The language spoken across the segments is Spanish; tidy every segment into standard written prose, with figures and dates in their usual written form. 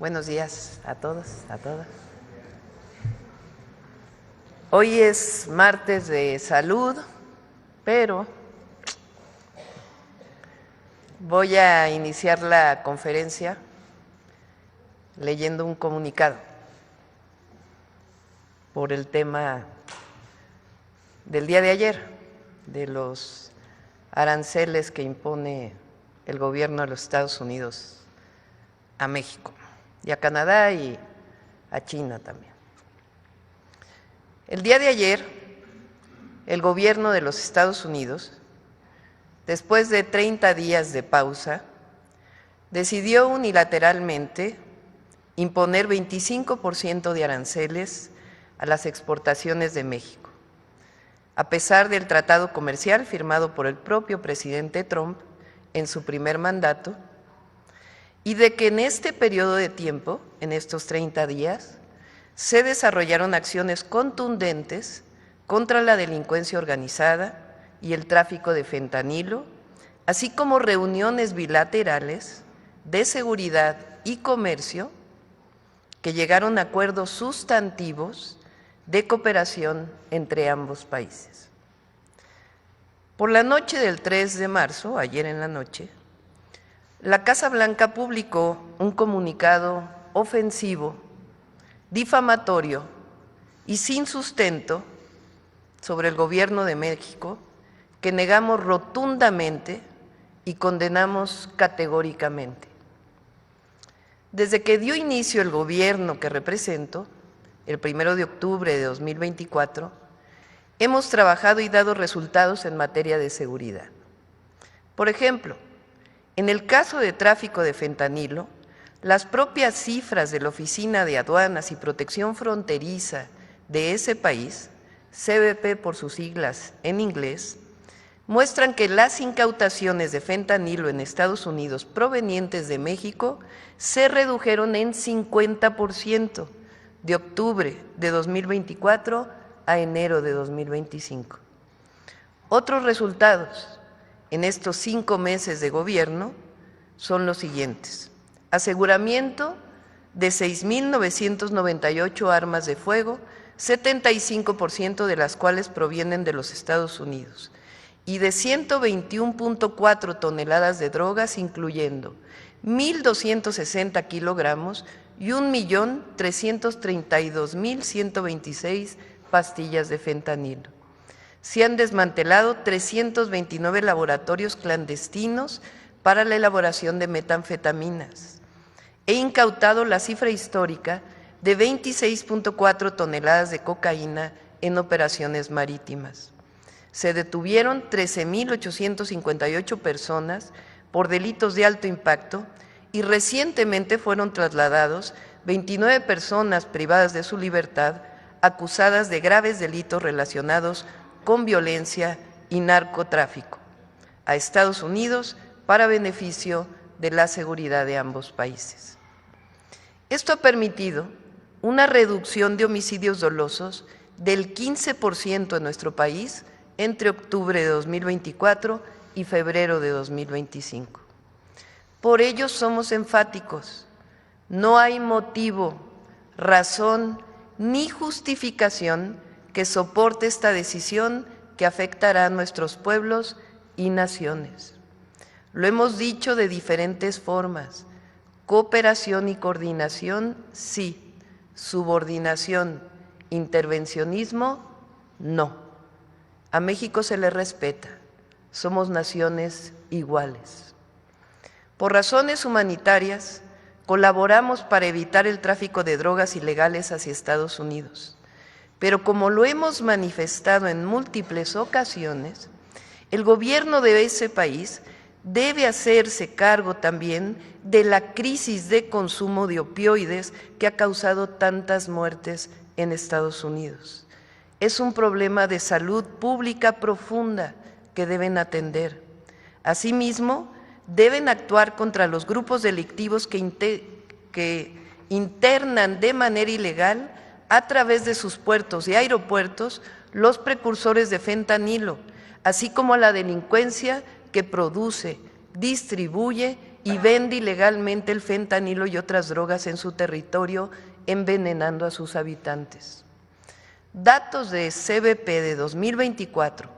Buenos días a todos, a todas. Hoy es martes de salud, pero voy a iniciar la conferencia leyendo un comunicado por el tema del día de ayer, de los aranceles que impone el gobierno de los Estados Unidos a México y a Canadá y a China también. El día de ayer, el gobierno de los Estados Unidos, después de 30 días de pausa, decidió unilateralmente imponer 25% de aranceles a las exportaciones de México, a pesar del tratado comercial firmado por el propio presidente Trump en su primer mandato, y de que en este periodo de tiempo, en estos 30 días, se desarrollaron acciones contundentes contra la delincuencia organizada y el tráfico de fentanilo, así como reuniones bilaterales de seguridad y comercio que llegaron a acuerdos sustantivos de cooperación entre ambos países. Por la noche del 3 de marzo, ayer en la noche, la Casa Blanca publicó un comunicado ofensivo, difamatorio y sin sustento sobre el gobierno de México, que negamos rotundamente y condenamos categóricamente. Desde que dio inicio el gobierno que represento, el 1 de octubre de 2024, hemos trabajado y dado resultados en materia de seguridad. Por ejemplo, en el caso de tráfico de fentanilo, las propias cifras de la Oficina de Aduanas y Protección Fronteriza de ese país, CBP por sus siglas en inglés, muestran que las incautaciones de fentanilo en Estados Unidos provenientes de México se redujeron en 50% de octubre de 2024 a enero de 2025. Otros resultados en estos 5 meses de gobierno son los siguientes: aseguramiento de 6,998 armas de fuego, 75% de las cuales provienen de los Estados Unidos, y de 121.4 toneladas de drogas, incluyendo 1,260 kilogramos y 1,332,126 pastillas de fentanilo. Se han desmantelado 329 laboratorios clandestinos para la elaboración de metanfetaminas. He incautado la cifra histórica de 26.4 toneladas de cocaína en operaciones marítimas. Se detuvieron 13,858 personas por delitos de alto impacto y recientemente fueron trasladados 29 personas privadas de su libertad acusadas de graves delitos relacionados con violencia y narcotráfico a Estados Unidos para beneficio de la seguridad de ambos países. Esto ha permitido una reducción de homicidios dolosos del 15% en nuestro país entre octubre de 2024 y febrero de 2025. Por ello somos enfáticos: no hay motivo, razón ni justificación que soporte esta decisión que afectará a nuestros pueblos y naciones. Lo hemos dicho de diferentes formas: cooperación y coordinación, sí; subordinación, intervencionismo, no. A México se le respeta, somos naciones iguales. Por razones humanitarias, colaboramos para evitar el tráfico de drogas ilegales hacia Estados Unidos. Pero como lo hemos manifestado en múltiples ocasiones, el gobierno de ese país debe hacerse cargo también de la crisis de consumo de opioides que ha causado tantas muertes en Estados Unidos. Es un problema de salud pública profunda que deben atender. Asimismo, deben actuar contra los grupos delictivos que internan de manera ilegal a través de sus puertos y aeropuertos los precursores de fentanilo, así como a la delincuencia que produce, distribuye y vende ilegalmente el fentanilo y otras drogas en su territorio, envenenando a sus habitantes. Datos de CBP de 2024,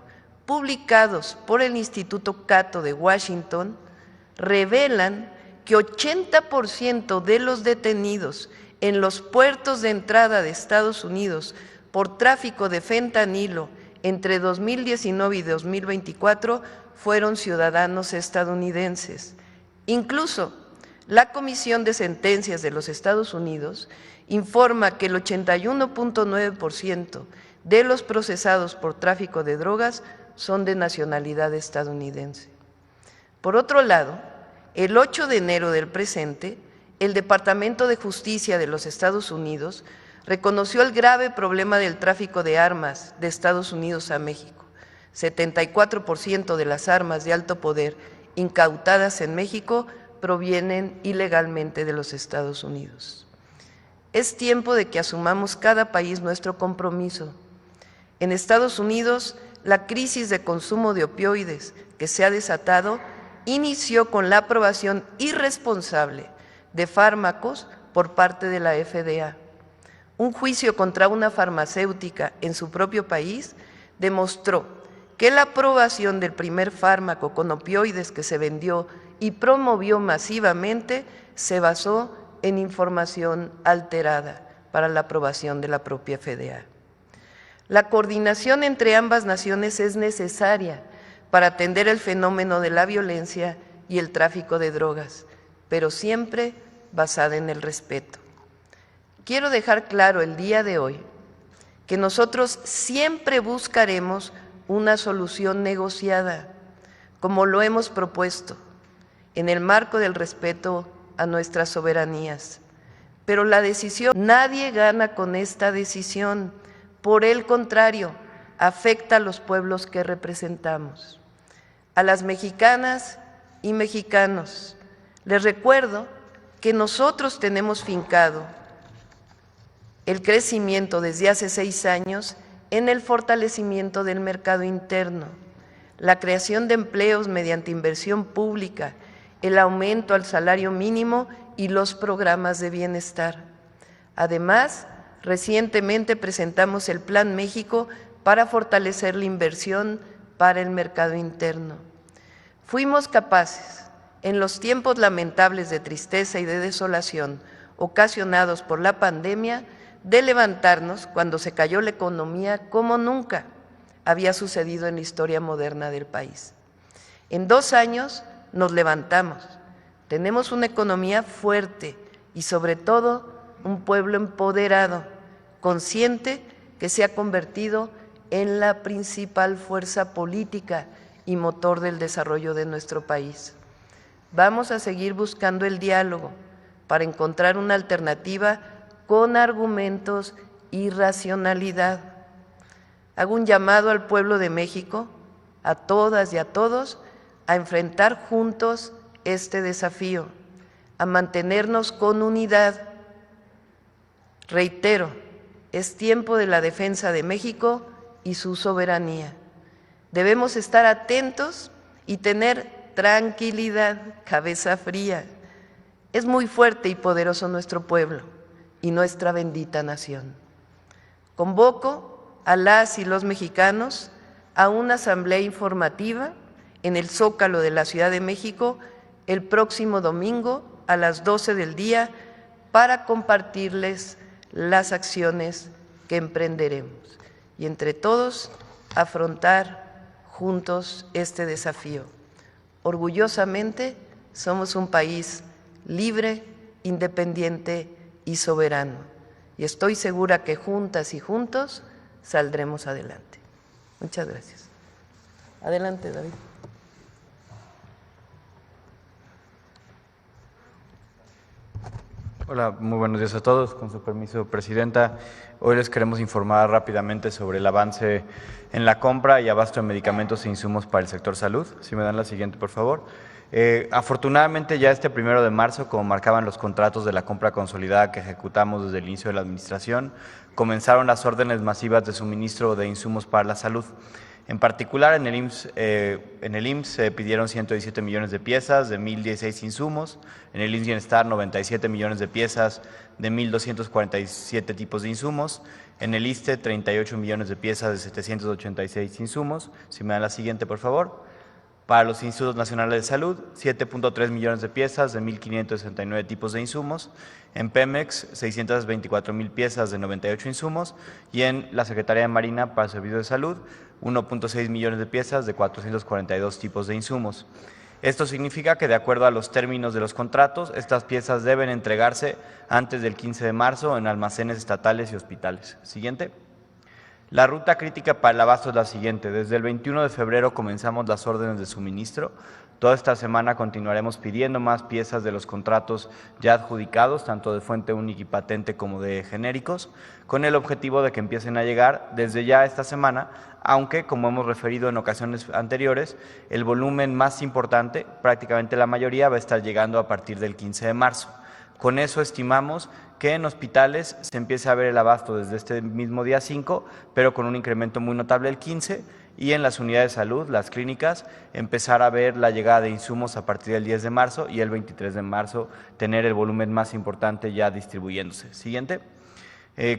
publicados por el Instituto Cato de Washington, revelan que 80% de los detenidos en los puertos de entrada de Estados Unidos por tráfico de fentanilo entre 2019 y 2024 fueron ciudadanos estadounidenses. Incluso la Comisión de Sentencias de los Estados Unidos informa que el 81.9% de los procesados por tráfico de drogas son de nacionalidad estadounidense. Por otro lado, el 8 de enero del presente, el Departamento de Justicia de los Estados Unidos reconoció el grave problema del tráfico de armas de Estados Unidos a México. 74% de las armas de alto poder incautadas en México provienen ilegalmente de los Estados Unidos. Es tiempo de que asumamos cada país nuestro compromiso. En Estados Unidos, la crisis de consumo de opioides que se ha desatado inició con la aprobación irresponsable de fármacos por parte de la FDA. Un juicio contra una farmacéutica en su propio país demostró que la aprobación del primer fármaco con opioides que se vendió y promovió masivamente se basó en información alterada para la aprobación de la propia FDA. La coordinación entre ambas naciones es necesaria para atender el fenómeno de la violencia y el tráfico de drogas, pero siempre basada en el respeto. Quiero dejar claro el día de hoy que nosotros siempre buscaremos una solución negociada, como lo hemos propuesto, en el marco del respeto a nuestras soberanías. Pero la decisión, nadie gana con esta decisión, por el contrario, afecta a los pueblos que representamos. A las mexicanas y mexicanos, les recuerdo que nosotros tenemos fincado el crecimiento desde hace 6 años en el fortalecimiento del mercado interno, la creación de empleos mediante inversión pública, el aumento al salario mínimo y los programas de bienestar. Además, recientemente presentamos el Plan México para fortalecer la inversión para el mercado interno. Fuimos capaces, en los tiempos lamentables de tristeza y de desolación ocasionados por la pandemia, de levantarnos cuando se cayó la economía como nunca había sucedido en la historia moderna del país. En 2 años nos levantamos, tenemos una economía fuerte y sobre todo un pueblo empoderado, consciente que se ha convertido en la principal fuerza política y motor del desarrollo de nuestro país. Vamos a seguir buscando el diálogo para encontrar una alternativa con argumentos y racionalidad. Hago un llamado al pueblo de México, a todas y a todos, a enfrentar juntos este desafío, a mantenernos con unidad. Reitero, es tiempo de la defensa de México y su soberanía. Debemos estar atentos y tener tranquilidad, cabeza fría. Es muy fuerte y poderoso nuestro pueblo y nuestra bendita nación. Convoco a las y los mexicanos a una asamblea informativa en el Zócalo de la Ciudad de México el próximo domingo a las 12 del día para compartirles las acciones que emprenderemos y entre todos afrontar juntos este desafío. Orgullosamente somos un país libre, independiente y soberano, y estoy segura que juntas y juntos saldremos adelante. Muchas gracias. Adelante, David. Hola, muy buenos días a todos. Con su permiso, Presidenta, hoy les queremos informar rápidamente sobre el avance en la compra y abasto de medicamentos e insumos para el sector salud. Si me dan la siguiente, por favor. Afortunadamente, ya este 1 de marzo, como marcaban los contratos de la compra consolidada que ejecutamos desde el inicio de la administración, comenzaron las órdenes masivas de suministro de insumos para la salud. En particular, en el IMSS se pidieron 117 millones de piezas de 1.016 insumos, en el IMSS Bienestar 97 millones de piezas de 1.247 tipos de insumos, en el ISSSTE 38 millones de piezas de 786 insumos. Si me dan la siguiente, por favor. Para los Institutos Nacionales de Salud, 7.3 millones de piezas de 1.569 tipos de insumos, en Pemex 624.000 piezas de 98 insumos y en la Secretaría de Marina para Servicios de Salud 1.6 millones de piezas de 442 tipos de insumos. Esto significa que de acuerdo a los términos de los contratos, estas piezas deben entregarse antes del 15 de marzo en almacenes estatales y hospitales. Siguiente. La ruta crítica para el abasto es la siguiente. Desde el 21 de febrero comenzamos las órdenes de suministro. Toda esta semana continuaremos pidiendo más piezas de los contratos ya adjudicados, tanto de fuente única y patente como de genéricos, con el objetivo de que empiecen a llegar desde ya esta semana, aunque, como hemos referido en ocasiones anteriores, el volumen más importante, prácticamente la mayoría, va a estar llegando a partir del 15 de marzo. Con eso estimamos que en hospitales se empiece a ver el abasto desde este mismo día 5, pero con un incremento muy notable el 15, y en las unidades de salud, las clínicas, empezar a ver la llegada de insumos a partir del 10 de marzo y el 23 de marzo tener el volumen más importante ya distribuyéndose. Siguiente.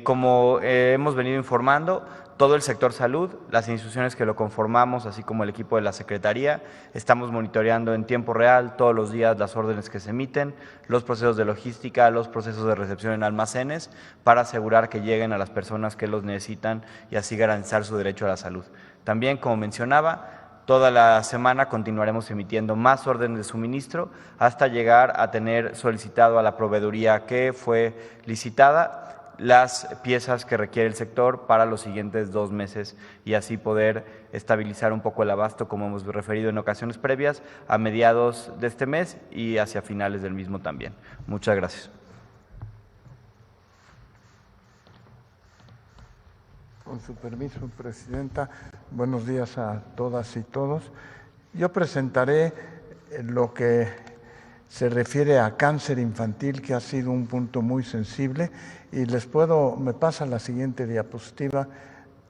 Como hemos venido informando, todo el sector salud, las instituciones que lo conformamos, así como el equipo de la Secretaría, estamos monitoreando en tiempo real todos los días las órdenes que se emiten, los procesos de logística, los procesos de recepción en almacenes, para asegurar que lleguen a las personas que los necesitan y así garantizar su derecho a la salud. También, como mencionaba, toda la semana continuaremos emitiendo más órdenes de suministro hasta llegar a tener solicitado a la proveeduría que fue licitada las piezas que requiere el sector para los siguientes 2 meses y así poder estabilizar un poco el abasto, como hemos referido en ocasiones previas, a mediados de este mes y hacia finales del mismo también. Muchas gracias. Con su permiso, Presidenta, buenos días a todas y todos. Yo presentaré lo que se refiere a cáncer infantil, que ha sido un punto muy sensible, y me pasa la siguiente diapositiva,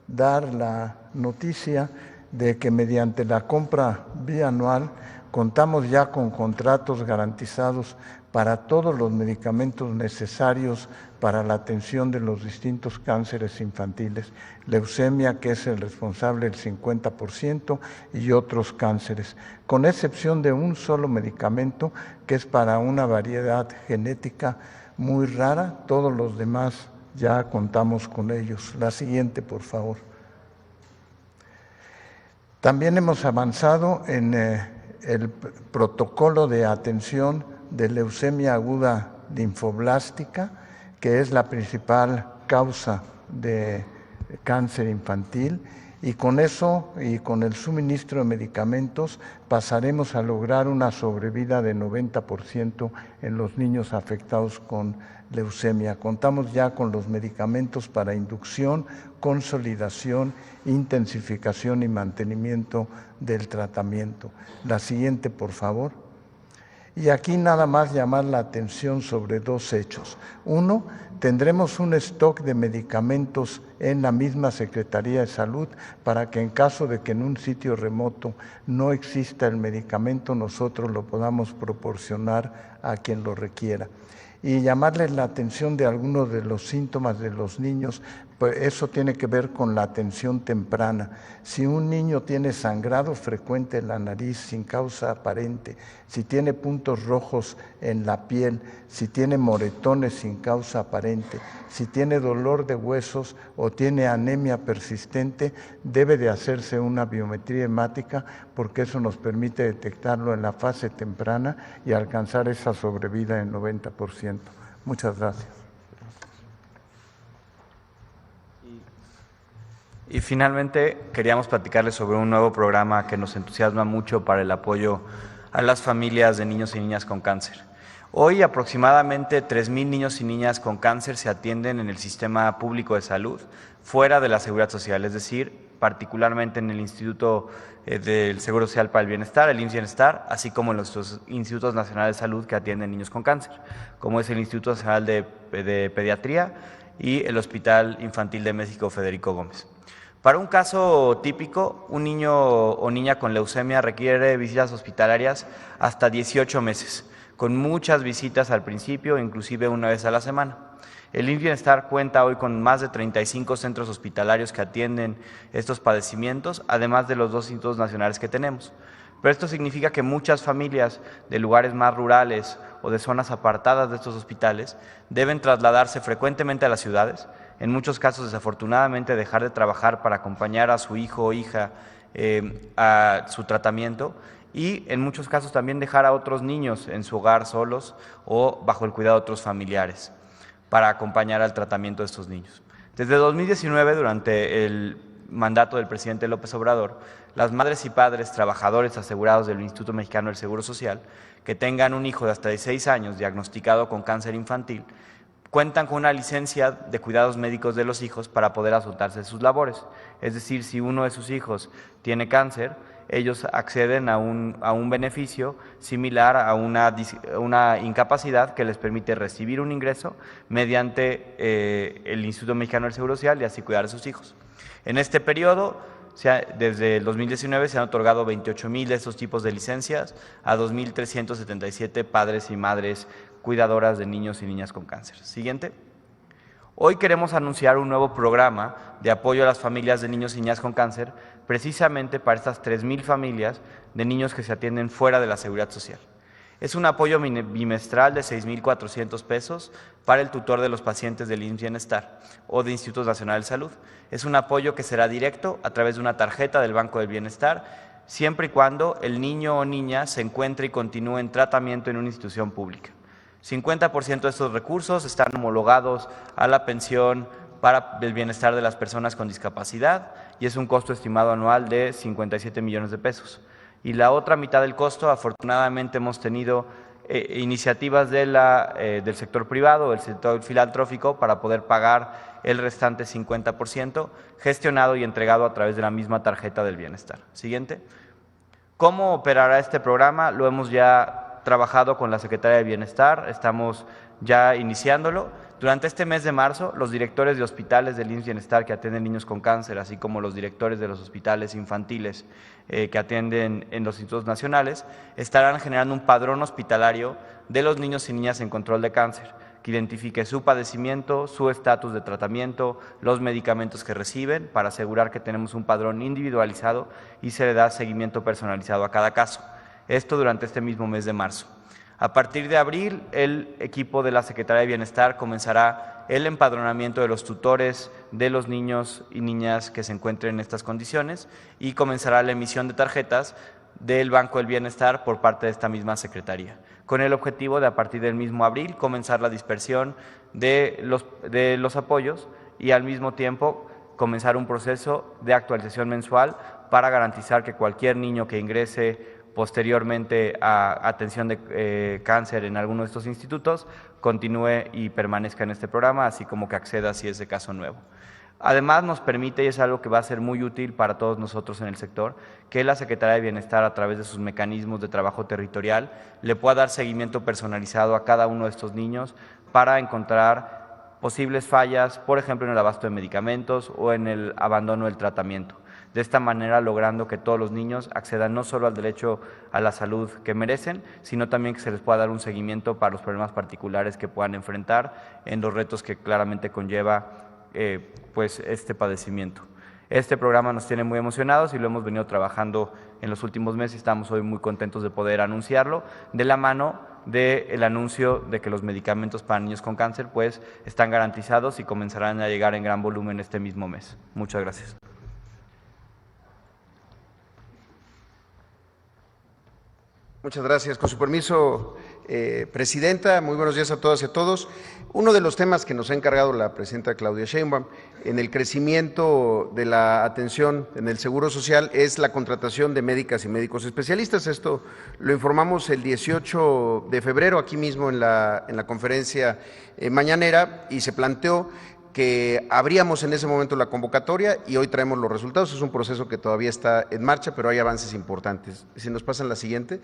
dar la noticia de que mediante la compra bianual contamos ya con contratos garantizados para todos los medicamentos necesarios para la atención de los distintos cánceres infantiles, leucemia, que es el responsable del 50%, y otros cánceres, con excepción de un solo medicamento que es para una variedad genética muy rara. Todos los demás ya contamos con ellos. La siguiente, por favor. También hemos avanzado en el protocolo de atención de leucemia aguda linfoblástica, que es la principal causa de cáncer infantil, y con eso y con el suministro de medicamentos pasaremos a lograr una sobrevida de 90% en los niños afectados con leucemia. Contamos ya con los medicamentos para inducción, consolidación, intensificación y mantenimiento del tratamiento. La siguiente, por favor. Y aquí nada más llamar la atención sobre 2 hechos. Uno, tendremos un stock de medicamentos en la misma Secretaría de Salud para que en caso de que en un sitio remoto no exista el medicamento, nosotros lo podamos proporcionar a quien lo requiera. Y llamarles la atención de algunos de los síntomas de los niños, pues eso tiene que ver con la atención temprana. Si un niño tiene sangrado frecuente en la nariz sin causa aparente, si tiene puntos rojos en la piel, si tiene moretones sin causa aparente, si tiene dolor de huesos o tiene anemia persistente, debe de hacerse una biometría hemática, porque eso nos permite detectarlo en la fase temprana y alcanzar esa sobrevida en 90%. Muchas gracias. Y finalmente queríamos platicarles sobre un nuevo programa que nos entusiasma mucho para el apoyo a las familias de niños y niñas con cáncer. Hoy aproximadamente 3,000 niños y niñas con cáncer se atienden en el sistema público de salud fuera de la Seguridad Social, es decir, particularmente en el Instituto del Seguro Social para el Bienestar, el IMSS Bienestar, así como en los institutos nacionales de salud que atienden niños con cáncer, como es el Instituto Nacional de Pediatría y el Hospital Infantil de México Federico Gómez. Para un caso típico, un niño o niña con leucemia requiere visitas hospitalarias hasta 18 meses, con muchas visitas al principio, inclusive una vez a la semana. El IMSS Bienestar cuenta hoy con más de 35 centros hospitalarios que atienden estos padecimientos, además de los 2 institutos nacionales que tenemos. Pero esto significa que muchas familias de lugares más rurales o de zonas apartadas de estos hospitales deben trasladarse frecuentemente a las ciudades, en muchos casos desafortunadamente dejar de trabajar para acompañar a su hijo o hija a su tratamiento y en muchos casos también dejar a otros niños en su hogar solos o bajo el cuidado de otros familiares para acompañar al tratamiento de estos niños. Desde 2019, durante el mandato del presidente López Obrador, las madres y padres trabajadores asegurados del Instituto Mexicano del Seguro Social que tengan un hijo de hasta 16 años diagnosticado con cáncer infantil cuentan con una licencia de cuidados médicos de los hijos para poder ausentarse de sus labores. Es decir, si uno de sus hijos tiene cáncer, ellos acceden a un beneficio similar a una incapacidad que les permite recibir un ingreso mediante el Instituto Mexicano del Seguro Social y así cuidar a sus hijos. En este periodo, desde el 2019 se han otorgado 28,000 de estos tipos de licencias a 2,377 padres y madres cuidadoras de niños y niñas con cáncer. Siguiente. Hoy queremos anunciar un nuevo programa de apoyo a las familias de niños y niñas con cáncer, precisamente para estas 3,000 familias de niños que se atienden fuera de la Seguridad Social. Es un apoyo bimestral de 6,400 pesos para el tutor de los pacientes del IMSS Bienestar o de Institutos Nacionales de Salud. Es un apoyo que será directo a través de una tarjeta del Banco del Bienestar, siempre y cuando el niño o niña se encuentre y continúe en tratamiento en una institución pública. 50% de estos recursos están homologados a la pensión para el bienestar de las personas con discapacidad y es un costo estimado anual de 57 millones de pesos. Y la otra mitad del costo, afortunadamente hemos tenido iniciativas del sector privado, del sector filantrófico, para poder pagar el restante 50%, gestionado y entregado a través de la misma tarjeta del bienestar. Siguiente. ¿Cómo operará este programa? Lo hemos ya trabajado con la Secretaría de Bienestar, estamos ya iniciándolo. Durante este mes de marzo, los directores de hospitales del IMSS Bienestar que atienden niños con cáncer, así como los directores de los hospitales infantiles que atienden en los institutos nacionales, estarán generando un padrón hospitalario de los niños y niñas en control de cáncer, que identifique su padecimiento, su estatus de tratamiento, los medicamentos que reciben, para asegurar que tenemos un padrón individualizado y se le da seguimiento personalizado a cada caso. Esto durante este mismo mes de marzo. A partir de abril, el equipo de la Secretaría de Bienestar comenzará el empadronamiento de los tutores de los niños y niñas que se encuentren en estas condiciones y comenzará la emisión de tarjetas del Banco del Bienestar por parte de esta misma Secretaría, con el objetivo de a partir del mismo abril comenzar la dispersión de los apoyos y al mismo tiempo comenzar un proceso de actualización mensual para garantizar que cualquier niño que ingrese posteriormente a atención de cáncer en alguno de estos institutos continúe y permanezca en este programa, así como que acceda si es de caso nuevo. Además nos permite, y es algo que va a ser muy útil para todos nosotros en el sector, que la Secretaría de Bienestar, a través de sus mecanismos de trabajo territorial, le pueda dar seguimiento personalizado a cada uno de estos niños para encontrar posibles fallas, por ejemplo en el abasto de medicamentos o en el abandono del tratamiento. De esta manera logrando que todos los niños accedan no solo al derecho a la salud que merecen, sino también que se les pueda dar un seguimiento para los problemas particulares que puedan enfrentar en los retos que claramente conlleva pues este padecimiento. Este programa nos tiene muy emocionados y lo hemos venido trabajando en los últimos meses y estamos hoy muy contentos de poder anunciarlo de la mano del anuncio de que los medicamentos para niños con cáncer pues están garantizados y comenzarán a llegar en gran volumen este mismo mes. Muchas gracias. Muchas gracias. Con su permiso, Presidenta, muy buenos días a todas y a todos. Uno de los temas que nos ha encargado la Presidenta Claudia Sheinbaum en el crecimiento de la atención en el Seguro Social es la contratación de médicas y médicos especialistas. Esto lo informamos el 18 de febrero aquí mismo en la conferencia mañanera y se planteó que abríamos en ese momento la convocatoria y hoy traemos los resultados. Es un proceso que todavía está en marcha, pero hay avances importantes. Si nos pasan la siguiente.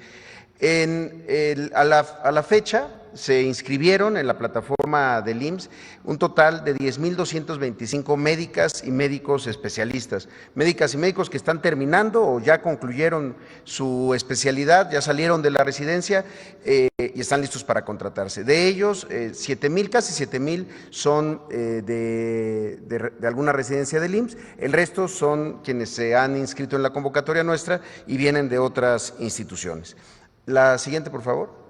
A la fecha, se inscribieron en la plataforma del IMSS un total de 10,225 médicas y médicos especialistas. Médicas y médicos que están terminando o ya concluyeron su especialidad, ya salieron de la residencia y están listos para contratarse. De ellos, 7,000, casi 7,000 son de alguna residencia del IMSS, el resto son quienes se han inscrito en la convocatoria nuestra y vienen de otras instituciones. La siguiente, por favor.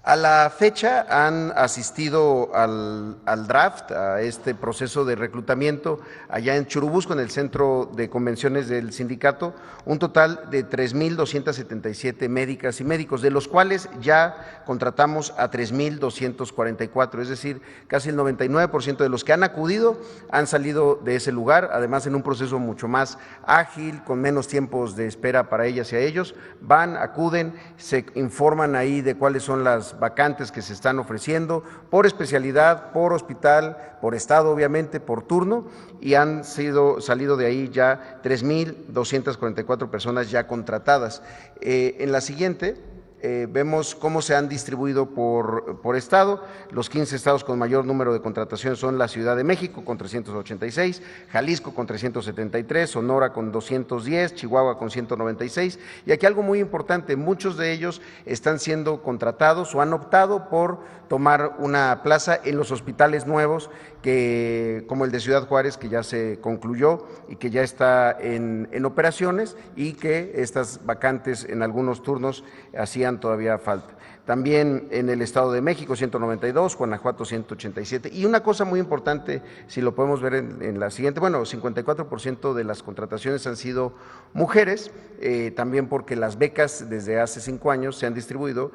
A la fecha han asistido al draft, a este proceso de reclutamiento allá en Churubusco, en el centro de convenciones del sindicato, un total de 3,277 médicas y médicos, de los cuales ya contratamos a 3,244, es decir, casi el 99% de los que han acudido han salido de ese lugar, además en un proceso mucho más ágil, con menos tiempos de espera para ellas y a ellos, van, acuden, se informan ahí de cuáles son las vacantes que se están ofreciendo por especialidad, por hospital, por estado obviamente, por turno, y han salido de ahí ya 3,244 personas ya contratadas. En la siguiente vemos cómo se han distribuido por estado. Los 15 estados con mayor número de contrataciones son la Ciudad de México con 386, Jalisco con 373, Sonora con 210, Chihuahua con 196, y aquí algo muy importante, muchos de ellos están siendo contratados o han optado por tomar una plaza en los hospitales nuevos, como el de Ciudad Juárez, que ya se concluyó y que ya está en operaciones, y que estas vacantes en algunos turnos hacían todavía falta. También en el Estado de México 192, Guanajuato 187. Y una cosa muy importante, si lo podemos ver en la siguiente, bueno, 54% de las contrataciones han sido mujeres, también porque las becas desde hace 5 años se han distribuido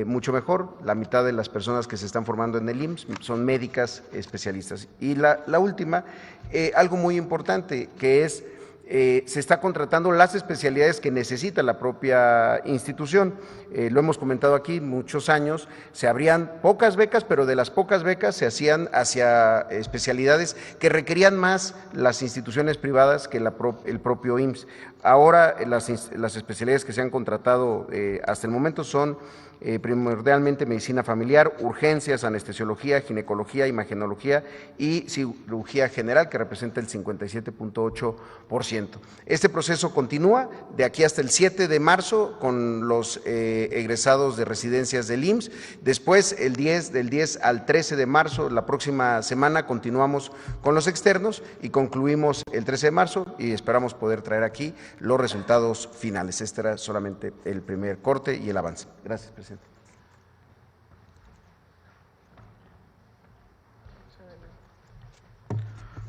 mucho mejor. La mitad de las personas que se están formando en el IMSS son médicas especialistas. Y la última, algo muy importante, que es se está contratando las especialidades que necesita la propia institución. Lo hemos comentado aquí, muchos años se abrían pocas becas, pero de las pocas becas se hacían hacia especialidades que requerían más las instituciones privadas que el propio IMSS. Ahora las especialidades que se han contratado hasta el momento son primordialmente medicina familiar, urgencias, anestesiología, ginecología, imagenología y cirugía general, que representa el 57.8%. Este proceso continúa de aquí hasta el 7 de marzo con los egresados de residencias del IMSS. Después, del 10 al 13 de marzo, la próxima semana, continuamos con los externos y concluimos el 13 de marzo y esperamos poder traer aquí los resultados finales. Este era solamente el primer corte y el avance. Gracias, presidente.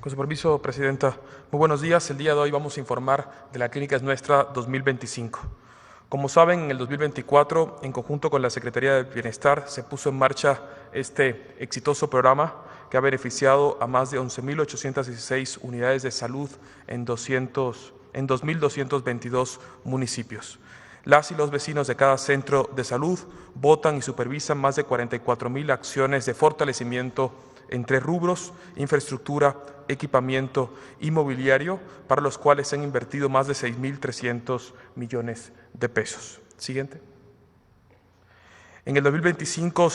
Con su permiso, Presidenta. Muy buenos días. El día de hoy vamos a informar de la Clínica Es Nuestra 2025. Como saben, en el 2024, en conjunto con la Secretaría del Bienestar, se puso en marcha este exitoso programa que ha beneficiado a más de 11,816 unidades de salud en 2,222 municipios. Las y los vecinos de cada centro de salud votan y supervisan más de 44,000 acciones de fortalecimiento en 3 rubros: infraestructura, equipamiento y mobiliario, para los cuales se han invertido más de 6,300 millones de pesos. Siguiente. En el 2025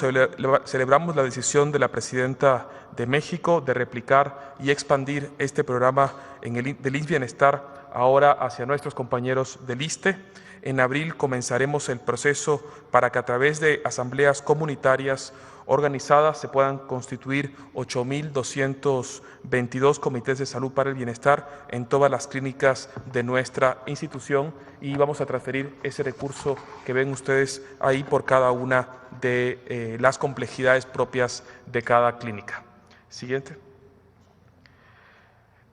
celebramos la decisión de la Presidenta de México de replicar y expandir este programa del IMSS Bienestar ahora hacia nuestros compañeros del ISSSTE. En abril comenzaremos el proceso para que a través de asambleas comunitarias organizadas se puedan constituir 8,222 comités de salud para el bienestar en todas las clínicas de nuestra institución, y vamos a transferir ese recurso que ven ustedes ahí por cada una de las complejidades propias de cada clínica. Siguiente.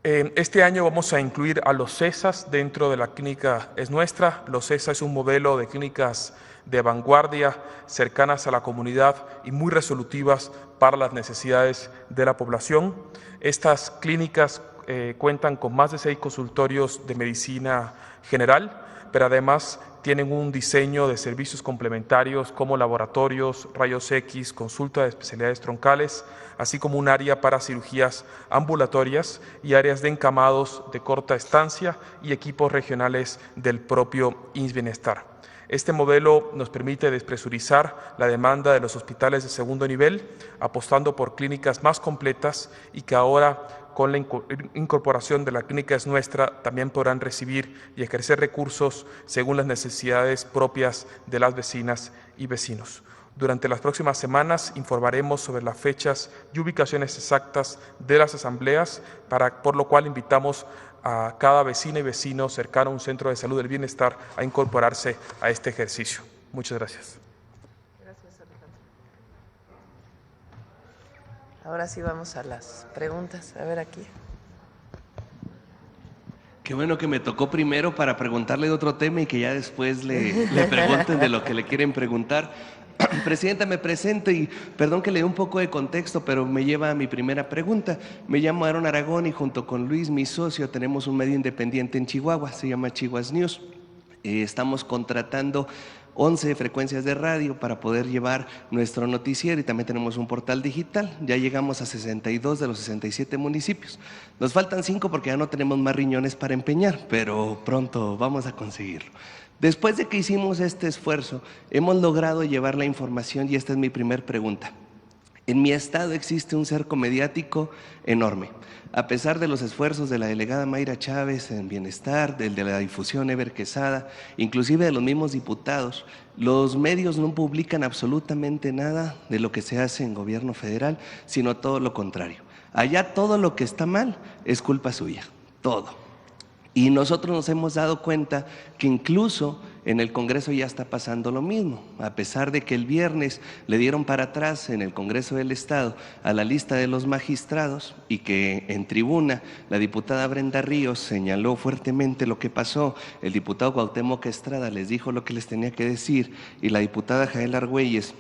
Este año vamos a incluir a los CESAS dentro de la Clínica Es Nuestra. Los CESAS es un modelo de clínicas de vanguardia, cercanas a la comunidad y muy resolutivas para las necesidades de la población. Estas clínicas cuentan con más de 6 consultorios de medicina general, pero además tienen un diseño de servicios complementarios como laboratorios, rayos X, consulta de especialidades troncales, así como un área para cirugías ambulatorias y áreas de encamados de corta estancia y equipos regionales del propio IMSS Bienestar. Este modelo nos permite despresurizar la demanda de los hospitales de segundo nivel, apostando por clínicas más completas y que ahora, con la incorporación de la Clínica Es Nuestra, también podrán recibir y ejercer recursos según las necesidades propias de las vecinas y vecinos. Durante las próximas semanas informaremos sobre las fechas y ubicaciones exactas de las asambleas, por lo cual invitamos a cada vecina y vecino cercano a un centro de salud del bienestar a incorporarse a este ejercicio. Muchas gracias. Gracias, Alejandro. Ahora sí vamos a las preguntas. A ver aquí. Qué bueno que me tocó primero para preguntarle de otro tema y que ya después le pregunten de lo que le quieren preguntar. Presidenta, me presento y perdón que le dé un poco de contexto, pero me lleva a mi primera pregunta. Me llamo Aaron Aragón y junto con Luis, mi socio, tenemos un medio independiente en Chihuahua, se llama Chihuas News. Estamos contratando 11 frecuencias de radio para poder llevar nuestro noticiero y también tenemos un portal digital. Ya llegamos a 62 de los 67 municipios. Nos faltan 5 porque ya no tenemos más riñones para empeñar, pero pronto vamos a conseguirlo. Después de que hicimos este esfuerzo, hemos logrado llevar la información y esta es mi primera pregunta. En mi estado existe un cerco mediático enorme. A pesar de los esfuerzos de la delegada Mayra Chávez en Bienestar, del de la difusión Eber Quesada, inclusive de los mismos diputados, los medios no publican absolutamente nada de lo que se hace en gobierno federal, sino todo lo contrario. Allá todo lo que está mal es culpa suya, todo. Y nosotros nos hemos dado cuenta que incluso en el Congreso ya está pasando lo mismo, a pesar de que el viernes le dieron para atrás en el Congreso del Estado a la lista de los magistrados y que en tribuna la diputada Brenda Ríos señaló fuertemente lo que pasó, el diputado Cuauhtémoc Estrada les dijo lo que les tenía que decir y la diputada Jael Argüelles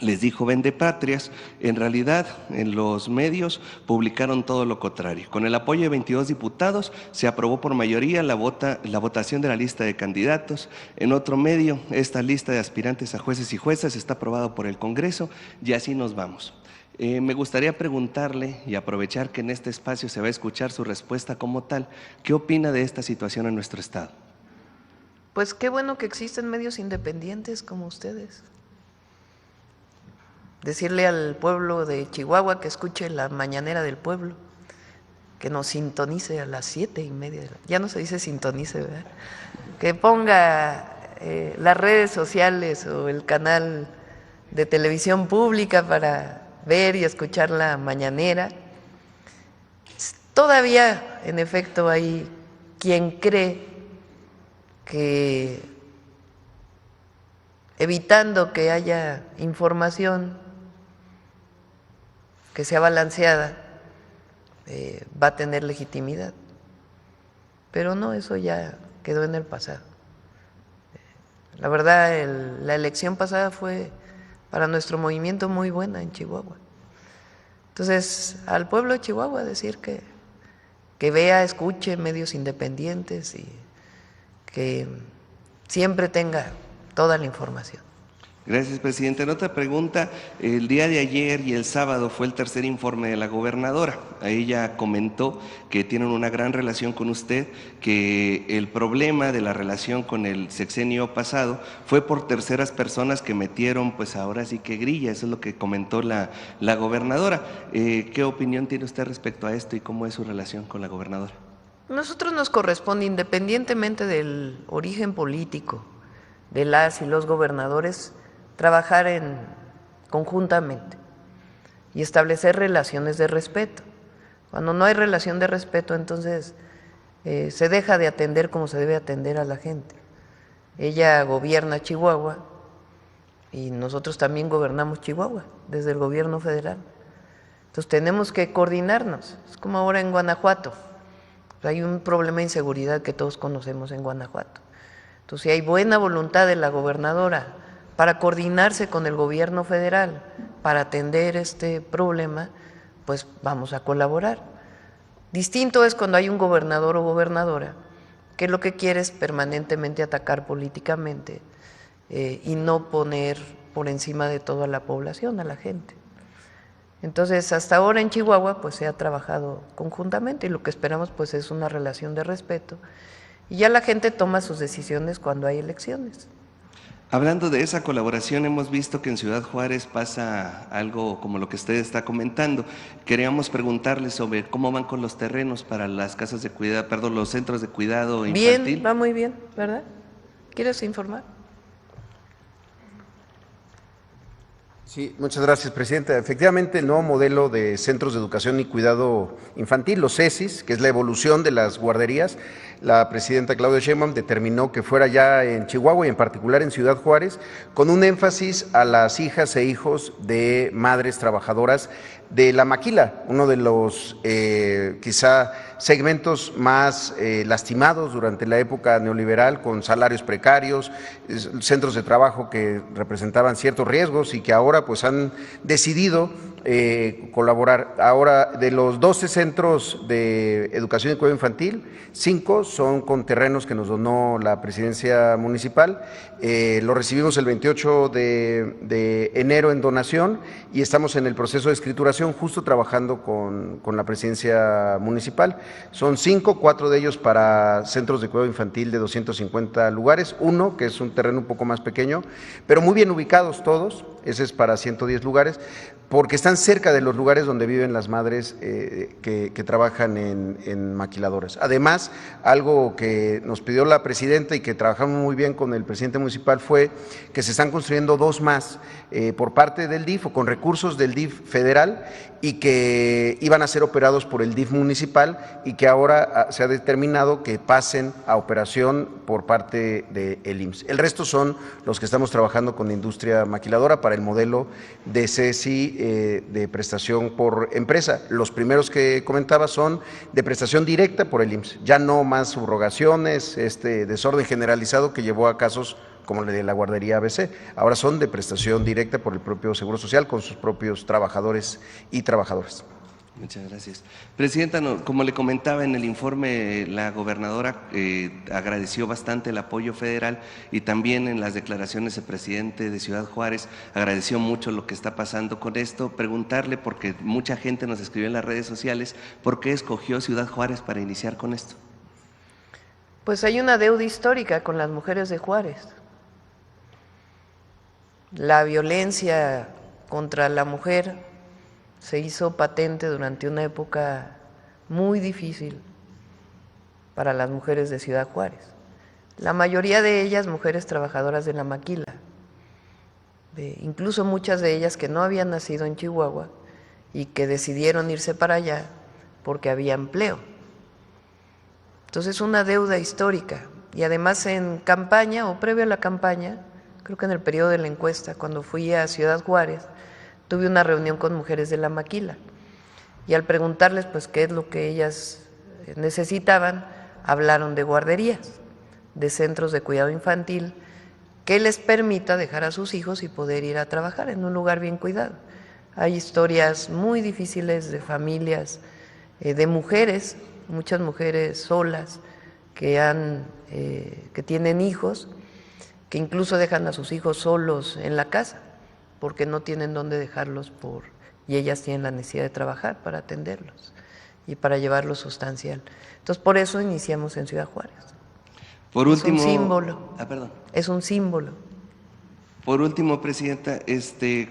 les dijo vendepatrias, en realidad en los medios publicaron todo lo contrario. Con el apoyo de 22 diputados se aprobó por mayoría la votación de la lista de candidatos. En otro medio, esta lista de aspirantes a jueces y juezas está aprobada por el Congreso y así nos vamos. Me gustaría preguntarle y aprovechar que en este espacio se va a escuchar su respuesta como tal. ¿Qué opina de esta situación en nuestro estado? Pues qué bueno que existen medios independientes como ustedes. Decirle al pueblo de Chihuahua que escuche la mañanera del pueblo, que nos sintonice a las 7:30. Ya no se dice sintonice, ¿verdad? Que ponga las redes sociales o el canal de televisión pública para ver y escuchar la mañanera. Todavía, en efecto, hay quien cree que evitando que haya información que sea balanceada, va a tener legitimidad. Pero no, eso ya quedó en el pasado. La verdad, la elección pasada fue para nuestro movimiento muy buena en Chihuahua. Entonces, al pueblo de Chihuahua decir que vea, escuche medios independientes y que siempre tenga toda la información. Gracias, presidente. En otra pregunta, el día de ayer y el sábado fue el tercer informe de la gobernadora. Ella comentó que tienen una gran relación con usted, que el problema de la relación con el sexenio pasado fue por terceras personas que metieron, pues ahora sí que grilla, eso es lo que comentó la gobernadora. ¿Qué opinión tiene usted respecto a esto y cómo es su relación con la gobernadora? Nosotros nos corresponde, independientemente del origen político de las y los gobernadores, trabajar conjuntamente y establecer relaciones de respeto. Cuando no hay relación de respeto, entonces se deja de atender como se debe atender a la gente. Ella gobierna Chihuahua y nosotros también gobernamos Chihuahua desde el gobierno federal. Entonces tenemos que coordinarnos. Es como ahora en Guanajuato. Hay un problema de inseguridad que todos conocemos en Guanajuato. Entonces, si hay buena voluntad de la gobernadora para coordinarse con el gobierno federal para atender este problema, pues vamos a colaborar. Distinto es cuando hay un gobernador o gobernadora que lo que quiere es permanentemente atacar políticamente y no poner por encima de todo a la población, a la gente. Entonces, hasta ahora en Chihuahua pues se ha trabajado conjuntamente y lo que esperamos pues es una relación de respeto y ya la gente toma sus decisiones cuando hay elecciones. Hablando de esa colaboración, hemos visto que en Ciudad Juárez pasa algo como lo que usted está comentando. Queríamos preguntarle sobre cómo van con los terrenos para las casas de cuidado, perdón, los centros de cuidado infantil. Bien, va muy bien, ¿verdad? ¿Quieres informar? Sí, muchas gracias, Presidenta. Efectivamente, el nuevo modelo de Centros de Educación y Cuidado Infantil, los CECIS, que es la evolución de las guarderías, la Presidenta Claudia Sheinbaum determinó que fuera ya en Chihuahua y en particular en Ciudad Juárez, con un énfasis a las hijas e hijos de madres trabajadoras de la maquila, uno de los quizá segmentos más lastimados durante la época neoliberal, con salarios precarios, centros de trabajo que representaban ciertos riesgos y que ahora pues han decidido colaborar. Ahora, de los 12 centros de educación y cuidado infantil, 5 son con terrenos que nos donó la presidencia municipal. Lo recibimos el 28 de enero en donación y estamos en el proceso de escrituración, justo trabajando con la presidencia municipal. Son 5, 4 de ellos para centros de cuidado infantil de 250 lugares, uno que es un terreno un poco más pequeño, pero muy bien ubicados todos, ese es para 110 lugares, porque están cerca de los lugares donde viven las madres que trabajan en maquiladoras. Además, algo que nos pidió la presidenta y que trabajamos muy bien con el presidente municipal fue que se están construyendo 2 más por parte del DIF o con recursos del DIF federal y que iban a ser operados por el DIF municipal y que ahora se ha determinado que pasen a operación por parte del IMSS. El resto son los que estamos trabajando con la industria maquiladora para el modelo de CECI de prestación por empresa. Los primeros que comentaba son de prestación directa por el IMSS, ya no más subrogaciones, este desorden generalizado que llevó a casos como el de la guardería ABC, ahora son de prestación directa por el propio Seguro Social con sus propios trabajadores y trabajadoras. Muchas gracias. Presidenta, como le comentaba en el informe, la gobernadora agradeció bastante el apoyo federal y también en las declaraciones el presidente de Ciudad Juárez agradeció mucho lo que está pasando con esto. Preguntarle, porque mucha gente nos escribió en las redes sociales, ¿por qué escogió Ciudad Juárez para iniciar con esto? Pues hay una deuda histórica con las mujeres de Juárez. La violencia contra la mujer se hizo patente durante una época muy difícil para las mujeres de Ciudad Juárez. La mayoría de ellas mujeres trabajadoras de la maquila, incluso muchas de ellas que no habían nacido en Chihuahua y que decidieron irse para allá porque había empleo. Entonces, una deuda histórica. Y además en campaña o previo a la campaña, creo que en el periodo de la encuesta, cuando fui a Ciudad Juárez, tuve una reunión con mujeres de la maquila y al preguntarles pues qué es lo que ellas necesitaban, hablaron de guarderías, de centros de cuidado infantil que les permita dejar a sus hijos y poder ir a trabajar en un lugar bien cuidado. Hay historias muy difíciles de familias, de mujeres, muchas mujeres solas que tienen hijos, que incluso dejan a sus hijos solos en la casa porque no tienen dónde dejarlos y ellas tienen la necesidad de trabajar para atenderlos y para llevarlos sustancial. Entonces, por eso iniciamos en Ciudad Juárez. Por último, es un símbolo. Perdón. Es un símbolo. Por último, Presidenta,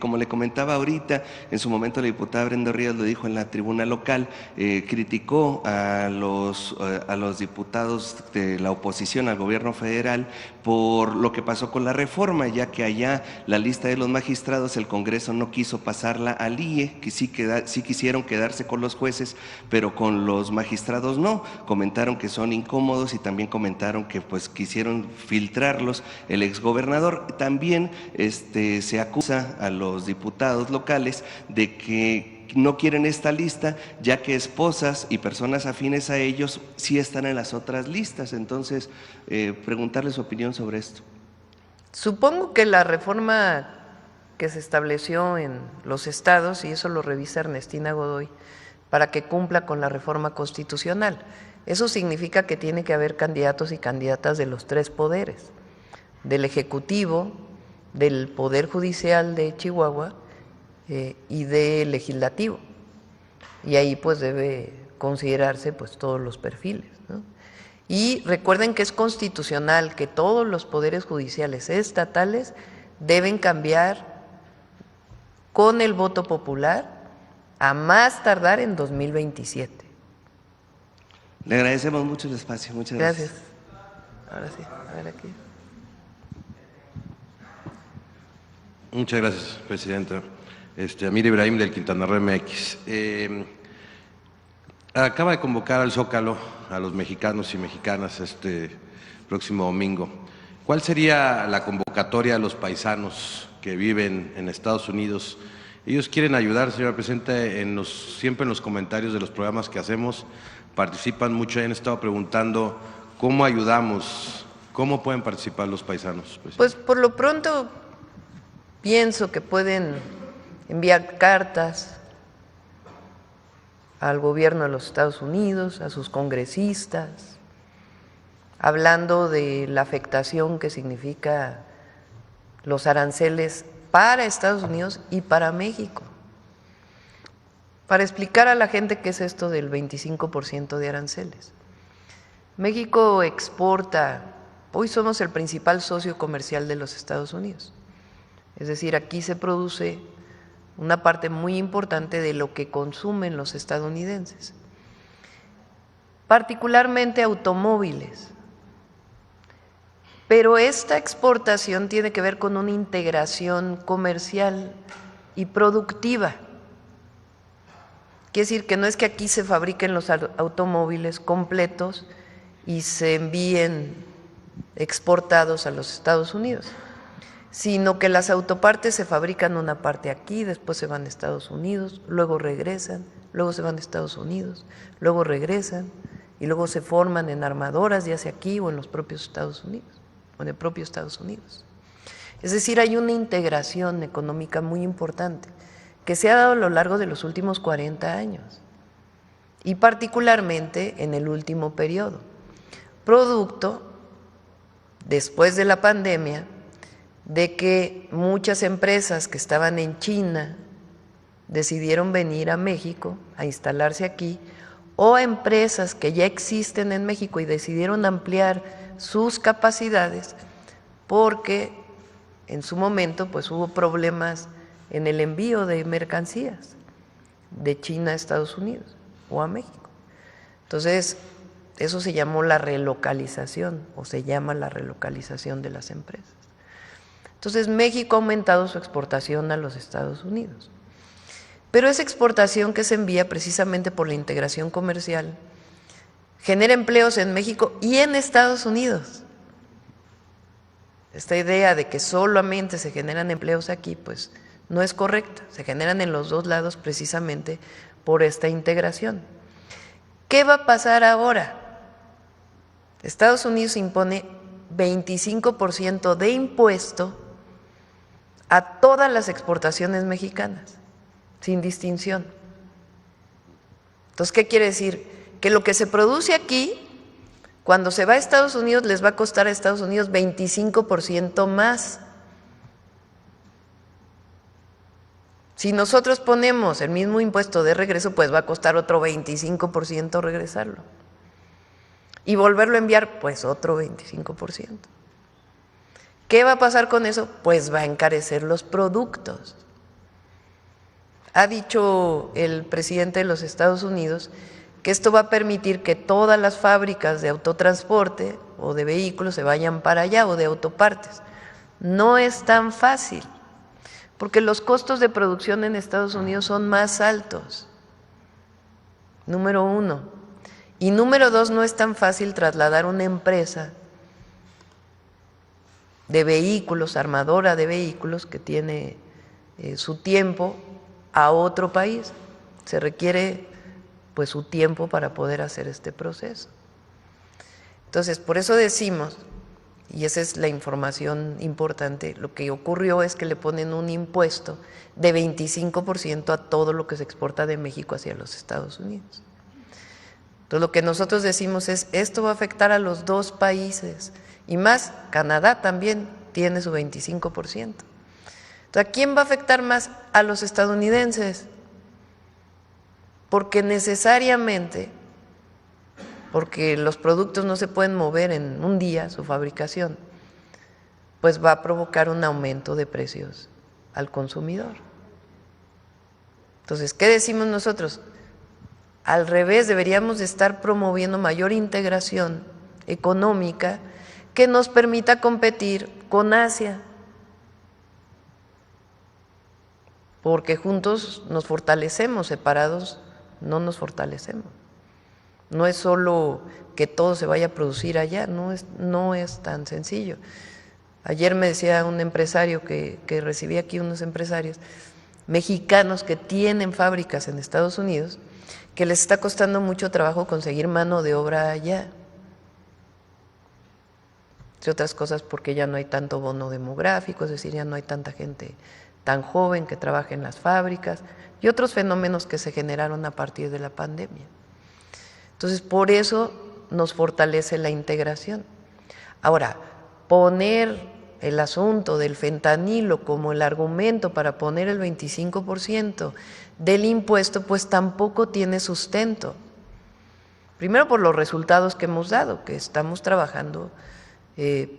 como le comentaba ahorita, en su momento la diputada Brenda Ríos lo dijo en la tribuna local, criticó a los diputados de la oposición al gobierno federal por lo que pasó con la reforma, ya que allá la lista de los magistrados, el Congreso no quiso pasarla al IE, que sí quisieron quedarse con los jueces, pero con los magistrados no. Comentaron que son incómodos y también comentaron que pues quisieron filtrarlos. El exgobernador también se acusa a los diputados locales de que no quieren esta lista, ya que esposas y personas afines a ellos sí están en las otras listas. Entonces, preguntarle su opinión sobre esto. Supongo que la reforma que se estableció en los estados, y eso lo revisa Ernestina Godoy, para que cumpla con la reforma constitucional. Eso significa que tiene que haber candidatos y candidatas de los 3 poderes, del Ejecutivo, del Poder Judicial de Chihuahua y del Legislativo. Y ahí pues debe considerarse pues todos los perfiles, ¿no? Y recuerden que es constitucional, que todos los poderes judiciales estatales deben cambiar con el voto popular a más tardar en 2027. Le agradecemos mucho el espacio. Muchas gracias. Gracias. Ahora sí, a ver aquí. Muchas gracias, presidenta. Amir Ibrahim, del Quintana Roo MX. Acaba de convocar al Zócalo a los mexicanos y mexicanas este próximo domingo. ¿Cuál sería la convocatoria a los paisanos que viven en Estados Unidos? Ellos quieren ayudar, señora presidenta, siempre en los comentarios de los programas que hacemos, participan mucho, han estado preguntando cómo ayudamos, cómo pueden participar los paisanos. Pues por lo pronto pienso que pueden enviar cartas al gobierno de los Estados Unidos, a sus congresistas, hablando de la afectación que significa los aranceles para Estados Unidos y para México, para explicar a la gente qué es esto del 25% de aranceles. México exporta, hoy somos el principal socio comercial de los Estados Unidos, es decir, aquí se produce una parte muy importante de lo que consumen los estadounidenses, particularmente automóviles. Pero esta exportación tiene que ver con una integración comercial y productiva. Quiere decir que no es que aquí se fabriquen los automóviles completos y se envíen exportados a los Estados Unidos, sino que las autopartes se fabrican una parte aquí, después se van a Estados Unidos, luego regresan, luego se van a Estados Unidos, luego regresan y luego se forman en armadoras, ya sea aquí o en los propios Estados Unidos, o en el propio Estados Unidos. Es decir, hay una integración económica muy importante que se ha dado a lo largo de los últimos 40 años y particularmente en el último periodo, producto, después de la pandemia, de que muchas empresas que estaban en China decidieron venir a México, a instalarse aquí, o empresas que ya existen en México y decidieron ampliar sus capacidades porque en su momento pues hubo problemas en el envío de mercancías de China a Estados Unidos o a México. Entonces, eso se llamó la relocalización o se llama la relocalización de las empresas. Entonces, México ha aumentado su exportación a los Estados Unidos. Pero esa exportación que se envía precisamente por la integración comercial genera empleos en México y en Estados Unidos. Esta idea de que solamente se generan empleos aquí, pues no es correcta. Se generan en los dos lados precisamente por esta integración. ¿Qué va a pasar ahora? Estados Unidos impone 25% de impuesto a todas las exportaciones mexicanas, sin distinción. Entonces, ¿qué quiere decir? Que lo que se produce aquí, cuando se va a Estados Unidos, les va a costar a Estados Unidos 25% más. Si nosotros ponemos el mismo impuesto de regreso, pues va a costar otro 25% regresarlo. Y volverlo a enviar, pues otro 25%. ¿Qué va a pasar con eso? Pues va a encarecer los productos. Ha dicho el presidente de los Estados Unidos que esto va a permitir que todas las fábricas de autotransporte o de vehículos se vayan para allá o de autopartes. No es tan fácil, porque los costos de producción en Estados Unidos son más altos, número uno. Y número dos, no es tan fácil trasladar una empresa de vehículos, armadora de vehículos, que tiene su tiempo a otro país. Se requiere pues su tiempo para poder hacer este proceso. Entonces, por eso decimos, y esa es la información importante, lo que ocurrió es que le ponen un impuesto de 25% a todo lo que se exporta de México hacia los Estados Unidos. Entonces, lo que nosotros decimos es, esto va a afectar a los dos países, y más, Canadá también tiene su 25%. Entonces, ¿a quién va a afectar más? A los estadounidenses, porque necesariamente porque los productos no se pueden mover en un día, su fabricación, pues va a provocar un aumento de precios al consumidor. Entonces, ¿qué decimos nosotros? Al revés, deberíamos de estar promoviendo mayor integración económica que nos permita competir con Asia, porque juntos nos fortalecemos, separados no nos fortalecemos. No es solo que todo se vaya a producir allá, no es tan sencillo. Ayer me decía un empresario que recibí aquí unos empresarios mexicanos que tienen fábricas en Estados Unidos, que les está costando mucho trabajo conseguir mano de obra allá. Entre otras cosas porque ya no hay tanto bono demográfico, es decir, ya no hay tanta gente tan joven que trabaja en las fábricas y otros fenómenos que se generaron a partir de la pandemia. Entonces, por eso nos fortalece la integración. Ahora, poner el asunto del fentanilo como el argumento para poner el 25% del impuesto, pues tampoco tiene sustento. Primero por los resultados que hemos dado, que estamos trabajando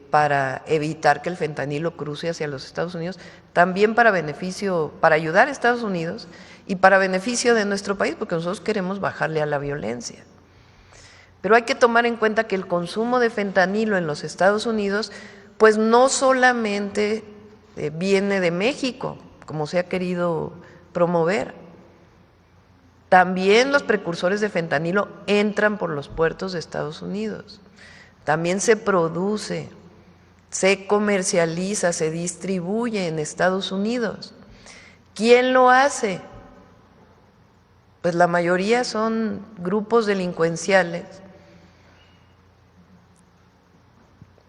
para evitar que el fentanilo cruce hacia los Estados Unidos, también para beneficio, para ayudar a Estados Unidos y para beneficio de nuestro país, porque nosotros queremos bajarle a la violencia. Pero hay que tomar en cuenta que el consumo de fentanilo en los Estados Unidos, pues no solamente viene de México, como se ha querido promover. También los precursores de fentanilo entran por los puertos de Estados Unidos. También se produce, se comercializa, se distribuye en Estados Unidos. ¿Quién lo hace? Pues la mayoría son grupos delincuenciales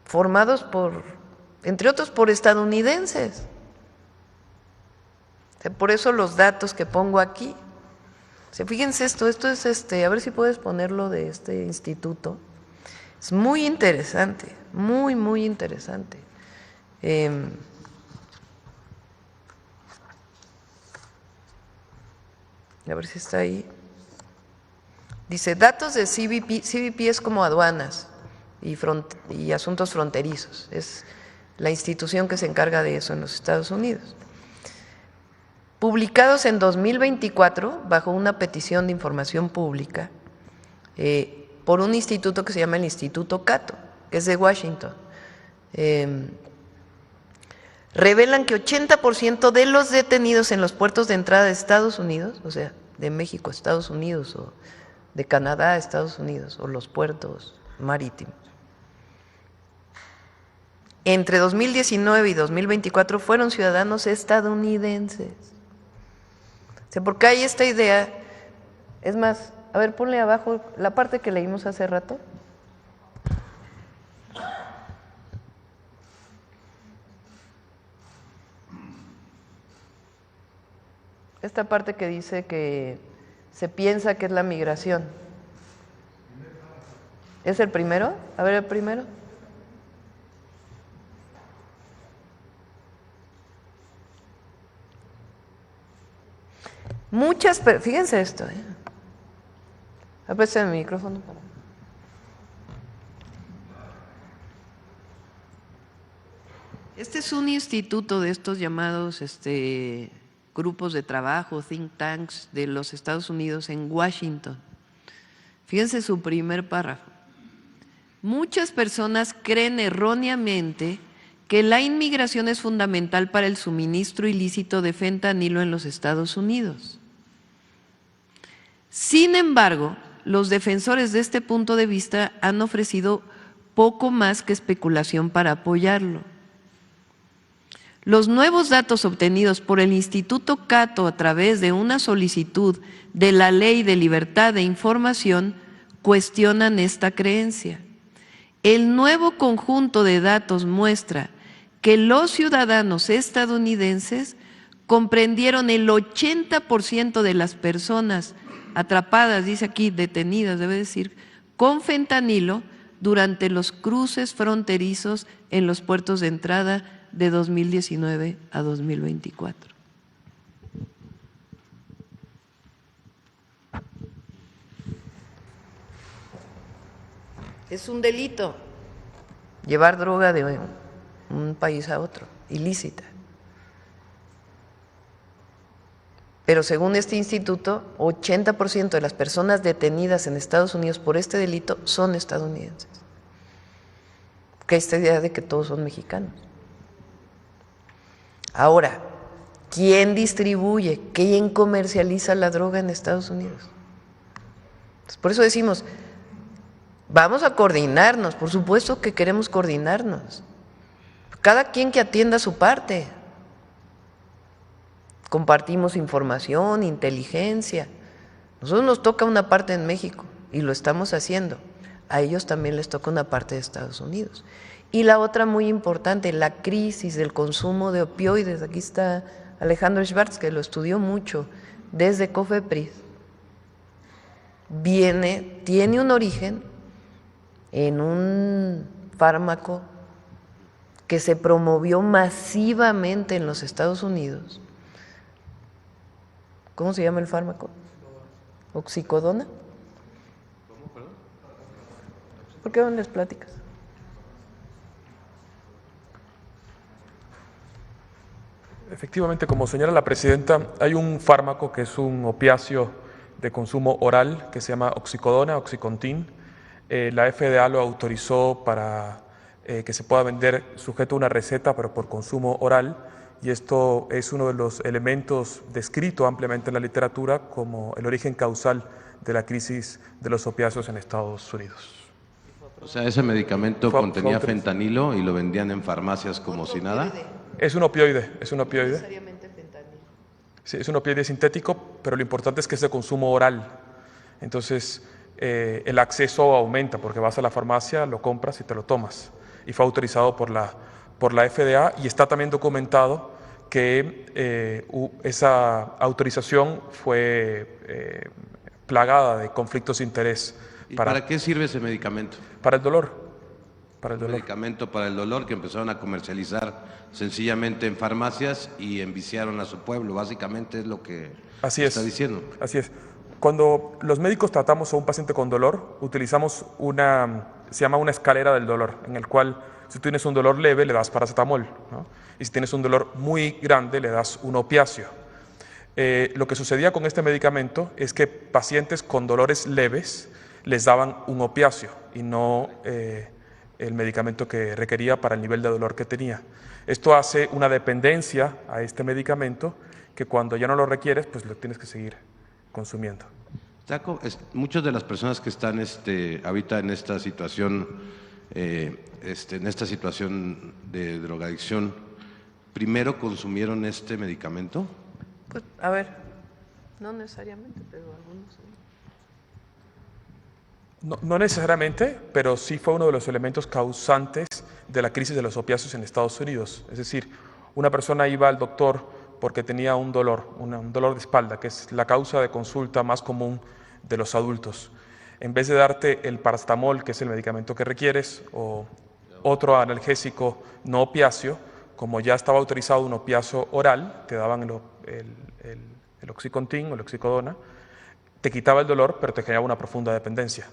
formados entre otros, por estadounidenses. Por eso los datos que pongo aquí. Fíjense esto es a ver si puedes ponerlo de este instituto. Es muy interesante, muy, muy interesante. A ver si está ahí. Dice, datos de CBP. CBP es como aduanas y asuntos fronterizos. Es la institución que se encarga de eso en los Estados Unidos. Publicados en 2024 bajo una petición de información pública por un instituto que se llama el Instituto Cato, que es de Washington. Revelan que 80% de los detenidos en los puertos de entrada de Estados Unidos, o sea, de México a Estados Unidos o de Canadá a Estados Unidos, o los puertos marítimos, entre 2019 y 2024 fueron ciudadanos estadounidenses. O sea, porque hay esta idea, es más, a ver, ponle abajo la parte que leímos hace rato. Esta parte que dice que se piensa que es la migración. ¿Es el primero? A ver, el primero. Fíjense esto. Aprecia el micrófono para. Este es un instituto de estos llamados grupos de trabajo, think tanks de los Estados Unidos en Washington. Fíjense su primer párrafo. Muchas personas creen erróneamente que la inmigración es fundamental para el suministro ilícito de fentanilo en los Estados Unidos. Sin embargo, los defensores de este punto de vista han ofrecido poco más que especulación para apoyarlo. Los nuevos datos obtenidos por el Instituto Cato a través de una solicitud de la Ley de Libertad de Información cuestionan esta creencia. El nuevo conjunto de datos muestra que los ciudadanos estadounidenses comprendieron el 80% de las personas atrapadas, dice aquí, detenidas, debe decir, con fentanilo durante los cruces fronterizos en los puertos de entrada de 2019 a 2024. Es un delito llevar droga de un país a otro, ilícita. Pero según este instituto, 80% de las personas detenidas en Estados Unidos por este delito son estadounidenses. Que esta idea de que todos son mexicanos. Ahora, ¿quién distribuye, quién comercializa la droga en Estados Unidos? Entonces, por eso decimos, vamos a coordinarnos, por supuesto que queremos coordinarnos. Cada quien que atienda su parte. Compartimos información, inteligencia. Nosotros nos toca una parte en México y lo estamos haciendo. A ellos también les toca una parte de Estados Unidos. Y la otra muy importante, la crisis del consumo de opioides. Aquí está Alejandro Schwartz, que lo estudió mucho desde COFEPRIS. Tiene un origen en un fármaco que se promovió masivamente en los Estados Unidos. ¿Cómo se llama el fármaco? ¿Oxicodona? ¿Cómo, perdón? ¿Por qué no les platicas? Efectivamente, como señala la presidenta, hay un fármaco que es un opiáceo de consumo oral que se llama oxicodona, Oxycontin. La FDA lo autorizó para que se pueda vender sujeto a una receta, pero por consumo oral. Y esto es uno de los elementos descrito ampliamente en la literatura como el origen causal de la crisis de los opiáceos en Estados Unidos. O sea, ese medicamento contenía fentanilo y lo vendían en farmacias como si nada. Es un opioide, es un opioide. No necesariamente fentanilo. Sí, es un opioide sintético, pero lo importante es que es de consumo oral. Entonces, el acceso aumenta porque vas a la farmacia, lo compras y te lo tomas. Y fue autorizado por la FDA y está también documentado que esa autorización fue plagada de conflictos de interés. ¿Y para qué sirve ese medicamento? Para el dolor. Para el dolor. Medicamento para el dolor que empezaron a comercializar sencillamente en farmacias y enviciaron a su pueblo. Básicamente es lo que está diciendo. Así es. Cuando los médicos tratamos a un paciente con dolor, utilizamos se llama una escalera del dolor, en el cual si tienes un dolor leve le das paracetamol, ¿no? Y si tienes un dolor muy grande le das un opiáceo. Lo que sucedía con este medicamento es que pacientes con dolores leves les daban un opiáceo y no el medicamento que requería para el nivel de dolor que tenía. Esto hace una dependencia a este medicamento que cuando ya no lo requieres, pues lo tienes que seguir consumiendo. Muchas de las personas que están ahorita en esta situación, de drogadicción, ¿primero consumieron este medicamento? Pues, a ver, no necesariamente, pero algunos sí. No necesariamente, pero sí fue uno de los elementos causantes de la crisis de los opiáceos en Estados Unidos. Es decir, una persona iba al doctor porque tenía un dolor de espalda, que es la causa de consulta más común de los adultos. En vez de darte el paracetamol, que es el medicamento que requieres, o otro analgésico no opiáceo, como ya estaba autorizado un opiáceo oral, te daban el Oxycontin o el Oxicodona, te quitaba el dolor, pero te generaba una profunda dependencia.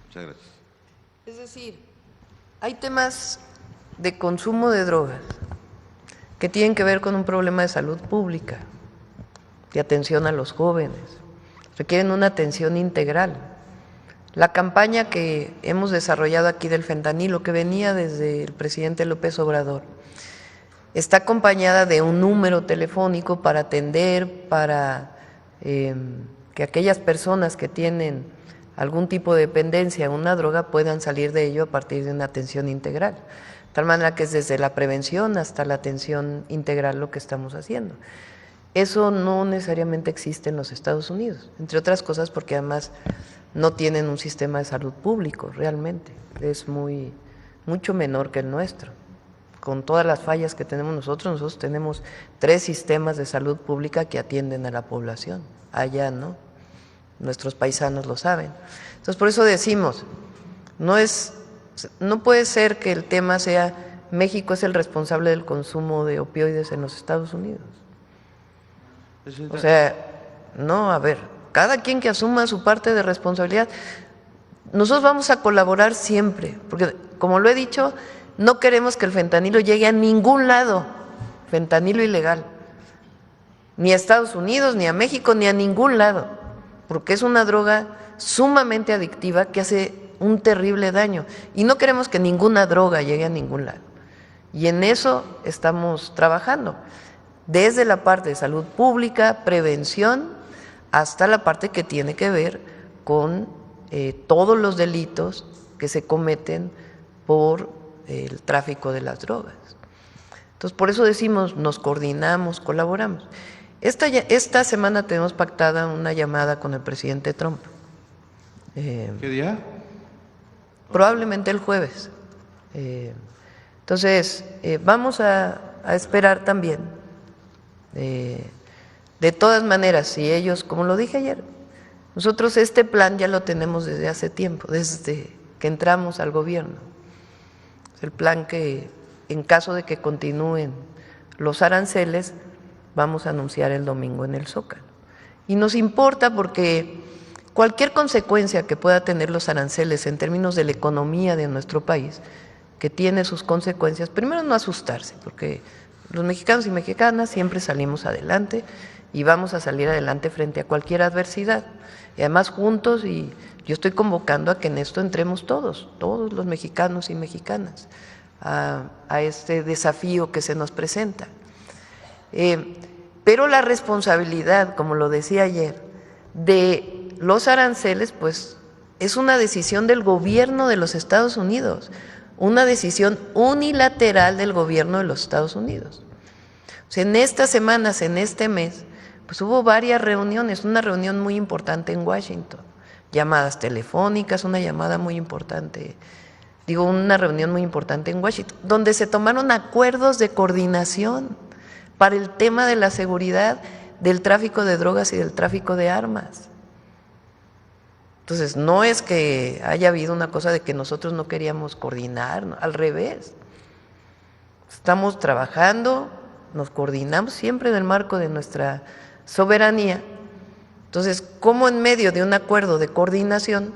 Muchas gracias. Es decir, hay temas de consumo de drogas que tienen que ver con un problema de salud pública, de atención a los jóvenes, requieren una atención integral. La campaña que hemos desarrollado aquí del fentanilo, que venía desde el presidente López Obrador, está acompañada de un número telefónico para atender, para que aquellas personas que tienen algún tipo de dependencia a una droga puedan salir de ello a partir de una atención integral. De tal manera que es desde la prevención hasta la atención integral lo que estamos haciendo. Eso no necesariamente existe en los Estados Unidos, entre otras cosas porque además no tienen un sistema de salud público realmente, es mucho menor que el nuestro. Con todas las fallas que tenemos nosotros tenemos 3 sistemas de salud pública que atienden a la población, allá no, nuestros paisanos lo saben. Entonces por eso decimos, no puede ser que el tema sea México es el responsable del consumo de opioides en los Estados Unidos. O sea, no, a ver, cada quien que asuma su parte de responsabilidad. nosotros vamos a colaborar siempre, porque como lo he dicho, no queremos que el fentanilo llegue a ningún lado, fentanilo ilegal, ni a Estados Unidos, ni a México, ni a ningún lado, porque es una droga sumamente adictiva que hace un terrible daño y no queremos que ninguna droga llegue a ningún lado. Y en eso estamos trabajando, desde la parte de salud pública, prevención, hasta la parte que tiene que ver con todos los delitos que se cometen por el tráfico de las drogas. Entonces, por eso decimos, nos coordinamos, colaboramos. Esta semana tenemos pactada una llamada con el presidente Trump. ¿Qué día? Probablemente el jueves. Entonces, vamos a esperar también. De todas maneras, si ellos, como lo dije ayer, nosotros este plan ya lo tenemos desde hace tiempo, desde que entramos al gobierno. El plan que, en caso de que continúen los aranceles, vamos a anunciar el domingo en el Zócalo. Y nos importa porque cualquier consecuencia que pueda tener los aranceles en términos de la economía de nuestro país, que tiene sus consecuencias, primero no asustarse, porque los mexicanos y mexicanas siempre salimos adelante y vamos a salir adelante frente a cualquier adversidad. Y además juntos, y yo estoy convocando a que en esto entremos todos los mexicanos y mexicanas, a este desafío que se nos presenta. Pero la responsabilidad, como lo decía ayer, de los aranceles, pues es una decisión del gobierno de los Estados Unidos, una decisión unilateral del gobierno de los Estados Unidos. O sea, en estas semanas, en este mes, pues hubo varias reuniones, una reunión muy importante en Washington, llamadas telefónicas, una llamada muy importante, una reunión muy importante en Washington, donde se tomaron acuerdos de coordinación para el tema de la seguridad, del tráfico de drogas y del tráfico de armas. Entonces, no es que haya habido una cosa de que nosotros no queríamos coordinar, no, al revés. Estamos trabajando, nos coordinamos siempre en el marco de nuestra soberanía. Entonces, ¿cómo en medio de un acuerdo de coordinación,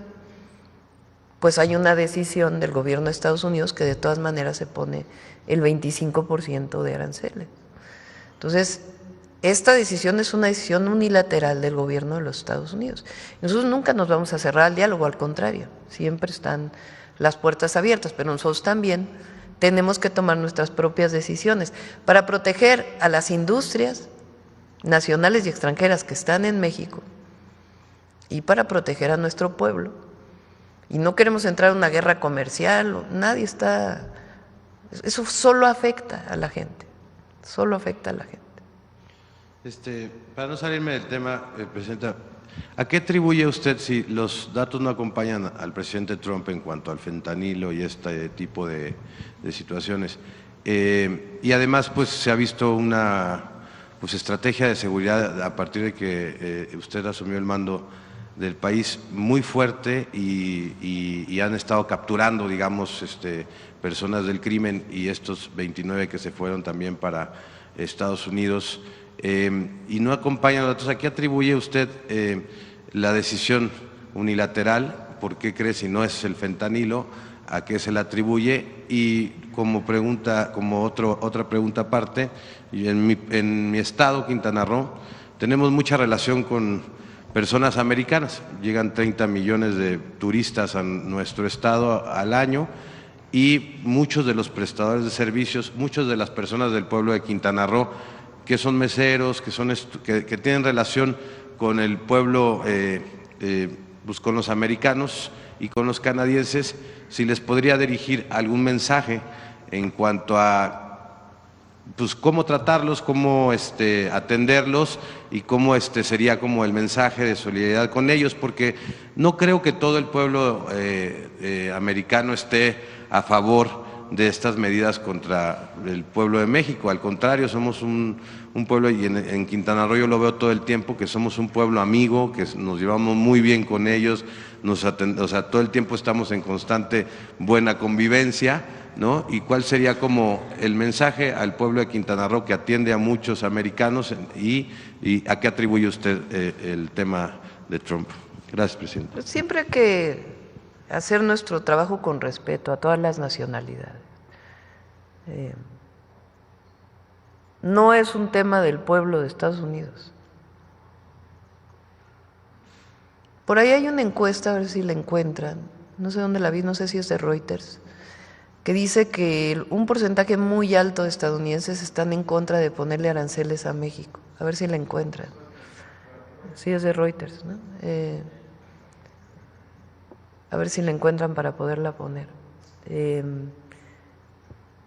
pues hay una decisión del gobierno de Estados Unidos que de todas maneras se pone el 25% de aranceles? Entonces, esta decisión es una decisión unilateral del gobierno de los Estados Unidos. Nosotros nunca nos vamos a cerrar al diálogo, al contrario, siempre están las puertas abiertas, pero nosotros también tenemos que tomar nuestras propias decisiones para proteger a las industrias nacionales y extranjeras que están en México y para proteger a nuestro pueblo. Y no queremos entrar en una guerra comercial, nadie está… Eso solo afecta a la gente, solo afecta a la gente. Para no salirme del tema, Presidenta, ¿a qué atribuye usted, si los datos no acompañan al presidente Trump en cuanto al fentanilo y este tipo de situaciones? Y además, pues se ha visto una estrategia de seguridad a partir de que usted asumió el mando del país muy fuerte y han estado capturando, digamos, personas del crimen, y estos 29 que se fueron también para Estados Unidos. Y no acompañan los datos. ¿A qué atribuye usted la decisión unilateral? ¿Por qué cree, si no es el fentanilo, a qué se le atribuye? Y como pregunta, otra pregunta aparte, en mi estado, Quintana Roo, tenemos mucha relación con personas americanas. Llegan 30 millones de turistas a nuestro estado al año, y muchos de los prestadores de servicios, muchas de las personas del pueblo de Quintana Roo, que son meseros, que tienen relación con el pueblo, pues con los americanos y con los canadienses, si les podría dirigir algún mensaje en cuanto a pues cómo tratarlos, cómo atenderlos, y cómo sería como el mensaje de solidaridad con ellos, porque no creo que todo el pueblo americano esté a favor de estas medidas contra el pueblo de México. Al contrario, somos un pueblo, y en Quintana Roo yo lo veo todo el tiempo, que somos un pueblo amigo, que nos llevamos muy bien con ellos, todo el tiempo estamos en constante buena convivencia, ¿no? ¿Y cuál sería como el mensaje al pueblo de Quintana Roo, que atiende a muchos americanos, y a qué atribuye usted el tema de Trump? Gracias, Presidente. Siempre que hacer nuestro trabajo con respeto a todas las nacionalidades. No es un tema del pueblo de Estados Unidos. Por ahí hay una encuesta, a ver si la encuentran, no sé dónde la vi, no sé si es de Reuters, que dice que un porcentaje muy alto de estadounidenses están en contra de ponerle aranceles a México. A ver si la encuentran. Sí, es de Reuters, ¿no? A ver si la encuentran para poderla poner.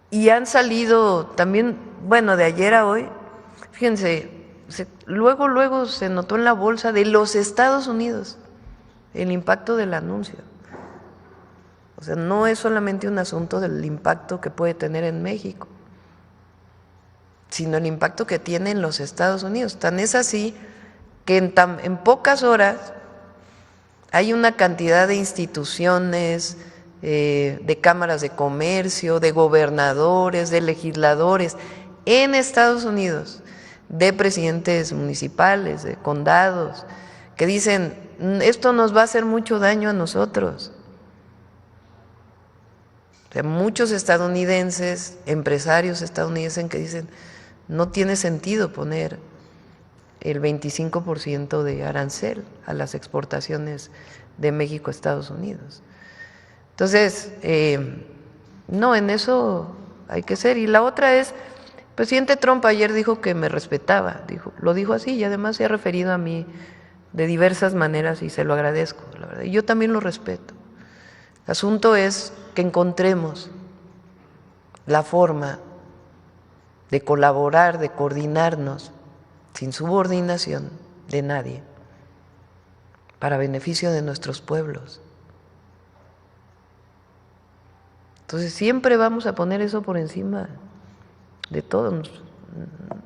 Y han salido también, bueno, de ayer a hoy, fíjense, luego se notó en la bolsa de los Estados Unidos el impacto del anuncio. O sea, no es solamente un asunto del impacto que puede tener en México, sino el impacto que tiene en los Estados Unidos. Tan es así que en pocas horas hay una cantidad de instituciones, de cámaras de comercio, de gobernadores, de legisladores en Estados Unidos, de presidentes municipales, de condados, que dicen, esto nos va a hacer mucho daño a nosotros. O sea, muchos estadounidenses, empresarios estadounidenses que dicen, no tiene sentido poner el 25% de arancel a las exportaciones de México a Estados Unidos. Entonces, no, en eso hay que ser. Y la otra es, el presidente Trump ayer dijo que me respetaba, lo dijo así y además se ha referido a mí de diversas maneras y se lo agradezco, la verdad. Y yo también lo respeto. El asunto es que encontremos la forma de colaborar, de coordinarnos, sin subordinación de nadie, para beneficio de nuestros pueblos. Entonces siempre vamos a poner eso por encima de todo.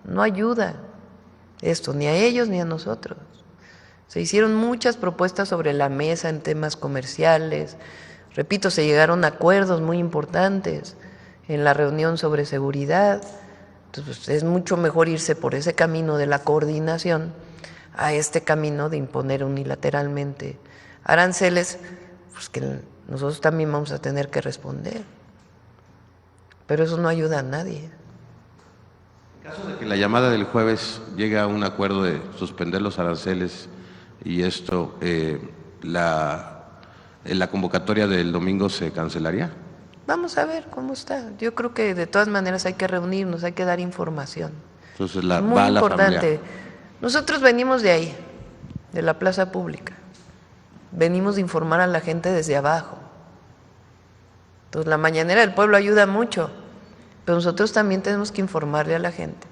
No ayuda esto ni a ellos ni a nosotros. Se hicieron muchas propuestas sobre la mesa en temas comerciales. Repito, se llegaron a acuerdos muy importantes en la reunión sobre seguridad. Entonces es mucho mejor irse por ese camino de la coordinación a este camino de imponer unilateralmente aranceles, pues que nosotros también vamos a tener que responder. Pero eso no ayuda a nadie. En caso de que la llamada del jueves llegue a un acuerdo de suspender los aranceles y esto, la convocatoria del domingo se cancelaría. Vamos a ver cómo está. Yo creo que de todas maneras hay que reunirnos, hay que dar información. Entonces, muy va la importante. familia. Nosotros venimos de ahí, de la plaza pública. Venimos de informar a la gente desde abajo. Entonces, la mañanera del pueblo ayuda mucho, pero nosotros también tenemos que informarle a la gente,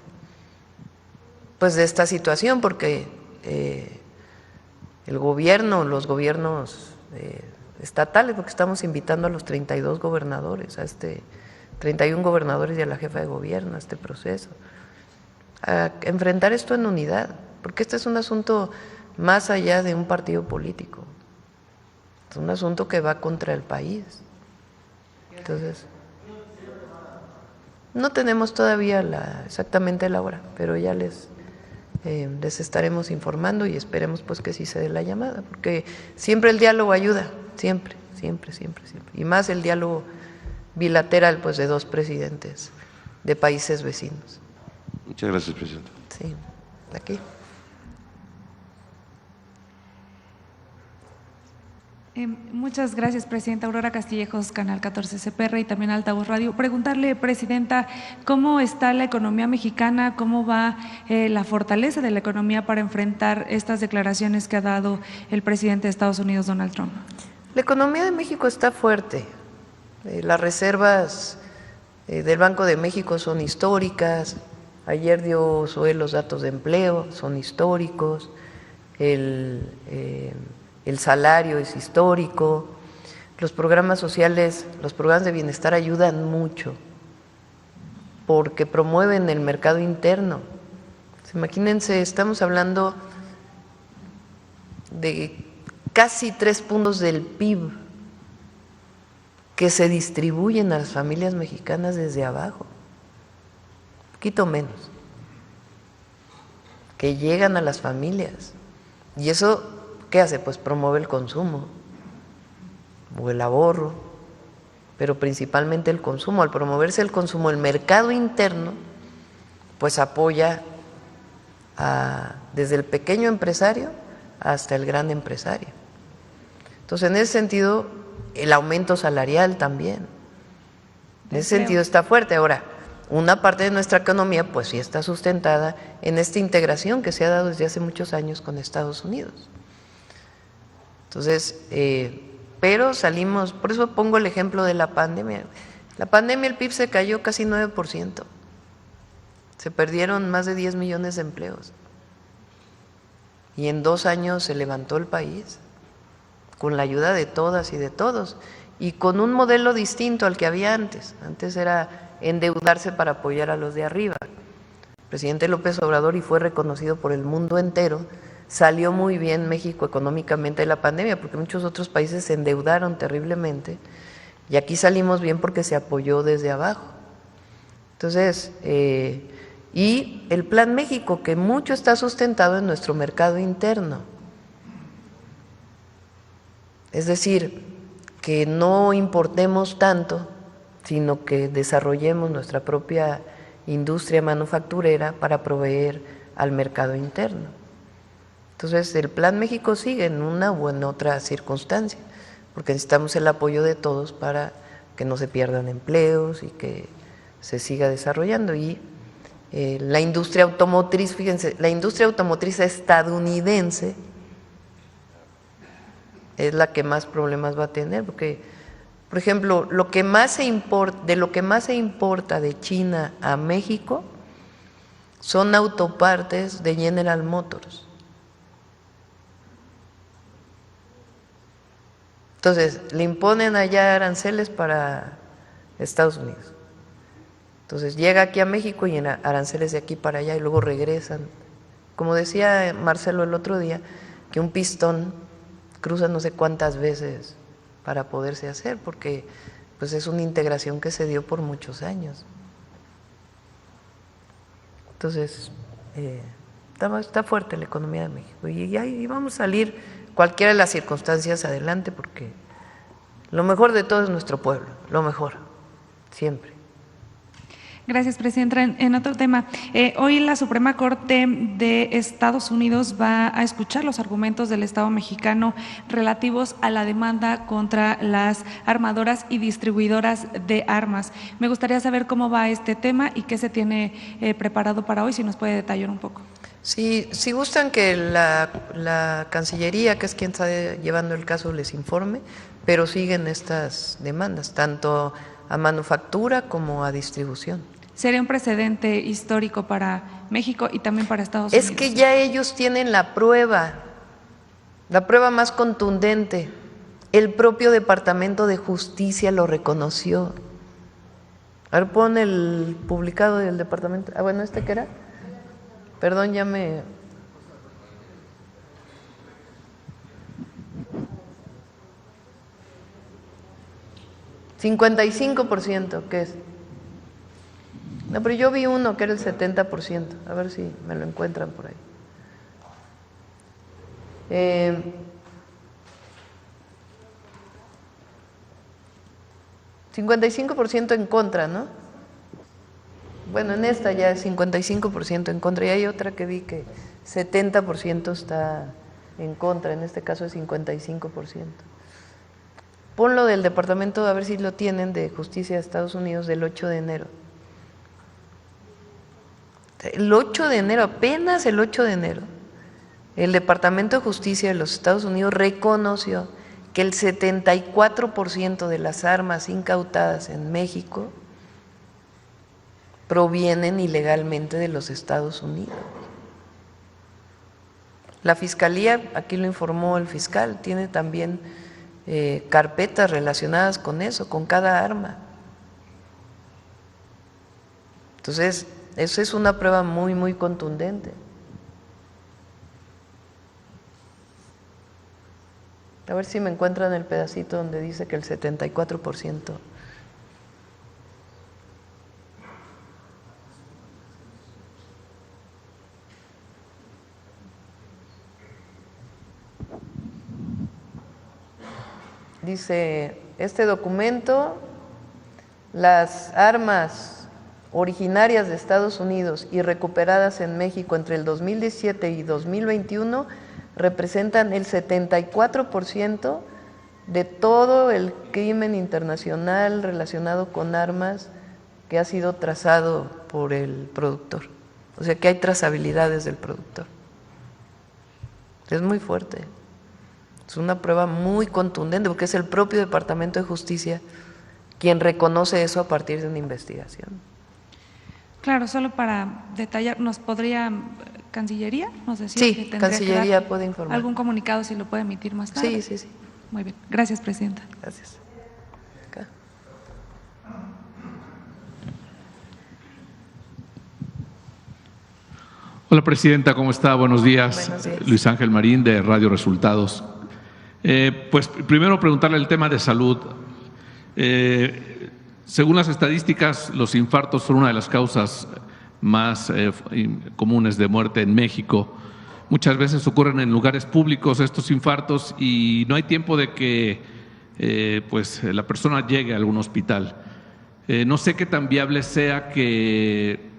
pues, de esta situación, porque el gobierno, los gobiernos estatales, porque estamos invitando a los 32 gobernadores, 31 gobernadores y a la jefa de gobierno a este proceso, a enfrentar esto en unidad, porque este es un asunto más allá de un partido político, es un asunto que va contra el país. Entonces, no tenemos todavía exactamente la hora, pero ya les estaremos informando y esperemos pues que sí se dé la llamada, porque siempre el diálogo ayuda, siempre. Y más el diálogo bilateral pues de dos presidentes de países vecinos. Muchas gracias, presidente. Sí, aquí. Muchas gracias, Presidenta. Aurora Castillejos, Canal 14 CPR y también Altavoz Radio. Preguntarle, Presidenta, ¿cómo está la economía mexicana? ¿Cómo va la fortaleza de la economía para enfrentar estas declaraciones que ha dado el presidente de Estados Unidos, Donald Trump? La economía de México está fuerte. Las reservas del Banco de México son históricas. Ayer dio Zoé los datos de empleo, son históricos. El salario es histórico, los programas sociales, los programas de bienestar ayudan mucho porque promueven el mercado interno. Imagínense, estamos hablando de casi 3 puntos del PIB que se distribuyen a las familias mexicanas desde abajo, un poquito menos, que llegan a las familias. Y eso, ¿qué hace? Pues promueve el consumo. o el ahorro, pero principalmente el consumo. Al promoverse el consumo, el mercado interno, pues apoya desde el pequeño empresario hasta el gran empresario. Entonces, en ese sentido, el aumento salarial también. En ese sentido está fuerte. Ahora, una parte de nuestra economía, pues sí está sustentada en esta integración que se ha dado desde hace muchos años con Estados Unidos. Entonces, pero salimos, por eso pongo el ejemplo de la pandemia. La pandemia, el PIB se cayó casi 9%. Se perdieron más de 10 millones de empleos. Y en 2 años se levantó el país, con la ayuda de todas y de todos, y con un modelo distinto al que había antes. Antes era endeudarse para apoyar a los de arriba. El presidente López Obrador, y fue reconocido por el mundo entero, salió muy bien México económicamente de la pandemia, porque muchos otros países se endeudaron terriblemente, y aquí salimos bien porque se apoyó desde abajo. Entonces, y el Plan México, que mucho está sustentado en nuestro mercado interno. Es decir, que no importemos tanto, sino que desarrollemos nuestra propia industria manufacturera para proveer al mercado interno. Entonces, el Plan México sigue en una u en otra circunstancia, porque necesitamos el apoyo de todos para que no se pierdan empleos y que se siga desarrollando. Y la industria automotriz, fíjense, la industria automotriz estadounidense es la que más problemas va a tener, porque, por ejemplo, de lo que más se importa de China a México son autopartes de General Motors. Entonces, le imponen allá aranceles para Estados Unidos. Entonces, llega aquí a México y en aranceles de aquí para allá y luego regresan. Como decía Marcelo el otro día, que un pistón cruza no sé cuántas veces para poderse hacer, porque pues es una integración que se dio por muchos años. Entonces, está fuerte la economía de México y ahí vamos a salir cualquiera de las circunstancias adelante, porque lo mejor de todo es nuestro pueblo, lo mejor, siempre. Gracias, Presidenta. En otro tema, hoy la Suprema Corte de Estados Unidos va a escuchar los argumentos del Estado mexicano relativos a la demanda contra las armadoras y distribuidoras de armas. Me gustaría saber cómo va este tema y qué se tiene preparado para hoy, si nos puede detallar un poco. Sí, si gustan que la Cancillería, que es quien está llevando el caso, les informe, pero siguen estas demandas, tanto a manufactura como a distribución. Sería un precedente histórico para México y también para Estados Unidos. Es que ya ellos tienen la prueba más contundente. El propio Departamento de Justicia lo reconoció. A ver, pon el publicado del Departamento. Ah, bueno, ¿este qué era? Perdón, ya me... ¿55%? ¿Qué es? No, pero yo vi uno que era el 70%. A ver si me lo encuentran por ahí. 55% en contra, ¿no? Bueno, en esta ya es 55% en contra, y hay otra que vi que 70% está en contra, en este caso es 55%. Ponlo del Departamento, a ver si lo tienen, de Justicia de Estados Unidos, del 8 de enero. El 8 de enero, apenas el 8 de enero, el Departamento de Justicia de los Estados Unidos reconoció que el 74% de las armas incautadas en México provienen ilegalmente de los Estados Unidos. La Fiscalía, aquí lo informó el fiscal, tiene también carpetas relacionadas con eso, con cada arma. Entonces, eso es una prueba muy, muy contundente. A ver si me encuentran el pedacito donde dice que el 74%. Dice este documento: las armas originarias de Estados Unidos y recuperadas en México entre el 2017 y 2021 representan el 74% de todo el crimen internacional relacionado con armas que ha sido trazado por el productor. O sea que hay trazabilidad desde el productor. Es muy fuerte. Es una prueba muy contundente porque es el propio Departamento de Justicia quien reconoce eso a partir de una investigación. Claro, solo para detallar, ¿nos podría Cancillería? Nos decía Sí, que tendría Cancillería que dar puede informar. algún comunicado si lo puede emitir más tarde. Sí, sí, sí. Muy bien. Gracias, Presidenta. Gracias. Acá. Hola, Presidenta, ¿cómo está? Buenos días. Buenos días. Luis Ángel Marín, de Radio Resultados. Pues primero preguntarle el tema de salud. Según las estadísticas, los infartos son una de las causas más comunes de muerte en México. Muchas veces ocurren en lugares públicos estos infartos y no hay tiempo de que pues la persona llegue a algún hospital. No sé qué tan viable sea que,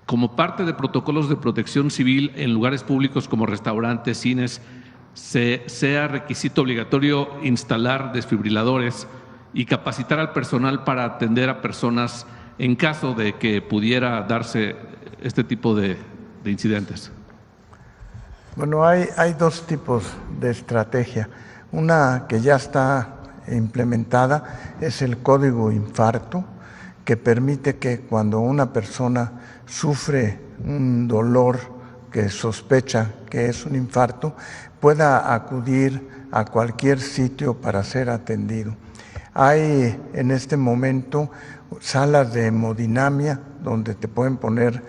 como parte de protocolos de protección civil en lugares públicos como restaurantes, cines, sea requisito obligatorio instalar desfibriladores y capacitar al personal para atender a personas en caso de que pudiera darse este tipo de incidentes. Bueno, hay dos tipos de estrategia. Una que ya está implementada es el código infarto, que permite que cuando una persona sufre un dolor que sospecha que es un infarto, pueda acudir a cualquier sitio para ser atendido. Hay en este momento salas de hemodinamia donde te pueden poner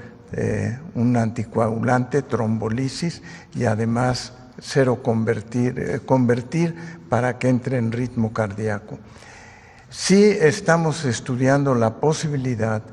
un anticoagulante, trombolisis y además convertir para que entre en ritmo cardíaco. Sí estamos estudiando la posibilidad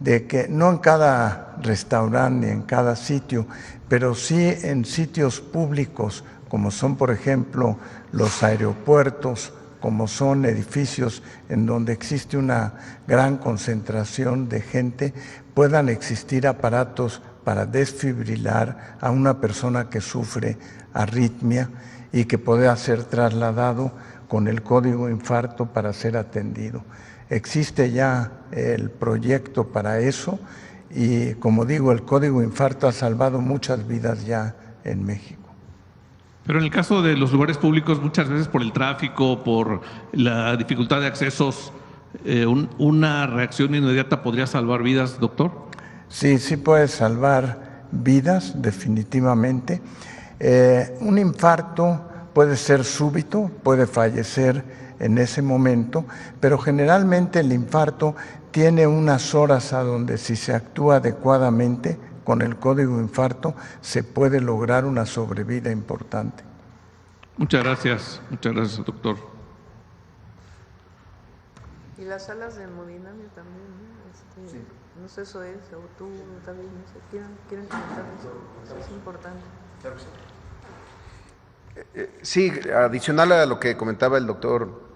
de que no en cada restaurante ni en cada sitio, pero sí en sitios públicos como son, por ejemplo, los aeropuertos, como son edificios en donde existe una gran concentración de gente, puedan existir aparatos para desfibrilar a una persona que sufre arritmia y que pueda ser trasladado con el código infarto para ser atendido. Existe ya el proyecto para eso y, como digo, el código infarto ha salvado muchas vidas ya en México. Pero en el caso de los lugares públicos, muchas veces por el tráfico, por la dificultad de accesos, ¿una reacción inmediata podría salvar vidas, doctor? Sí, sí puede salvar vidas, definitivamente. Un infarto puede ser súbito, puede fallecer en ese momento, pero generalmente el infarto tiene unas horas a donde, si se actúa adecuadamente con el código infarto, se puede lograr una sobrevida importante. Muchas gracias, doctor. Y las salas de hemodinamia también, ¿no? Sí. No sé, eso es, o tú también, no sé, ¿quieren comentar eso? Eso es importante. Claro que sí. Sí, adicional a lo que comentaba el doctor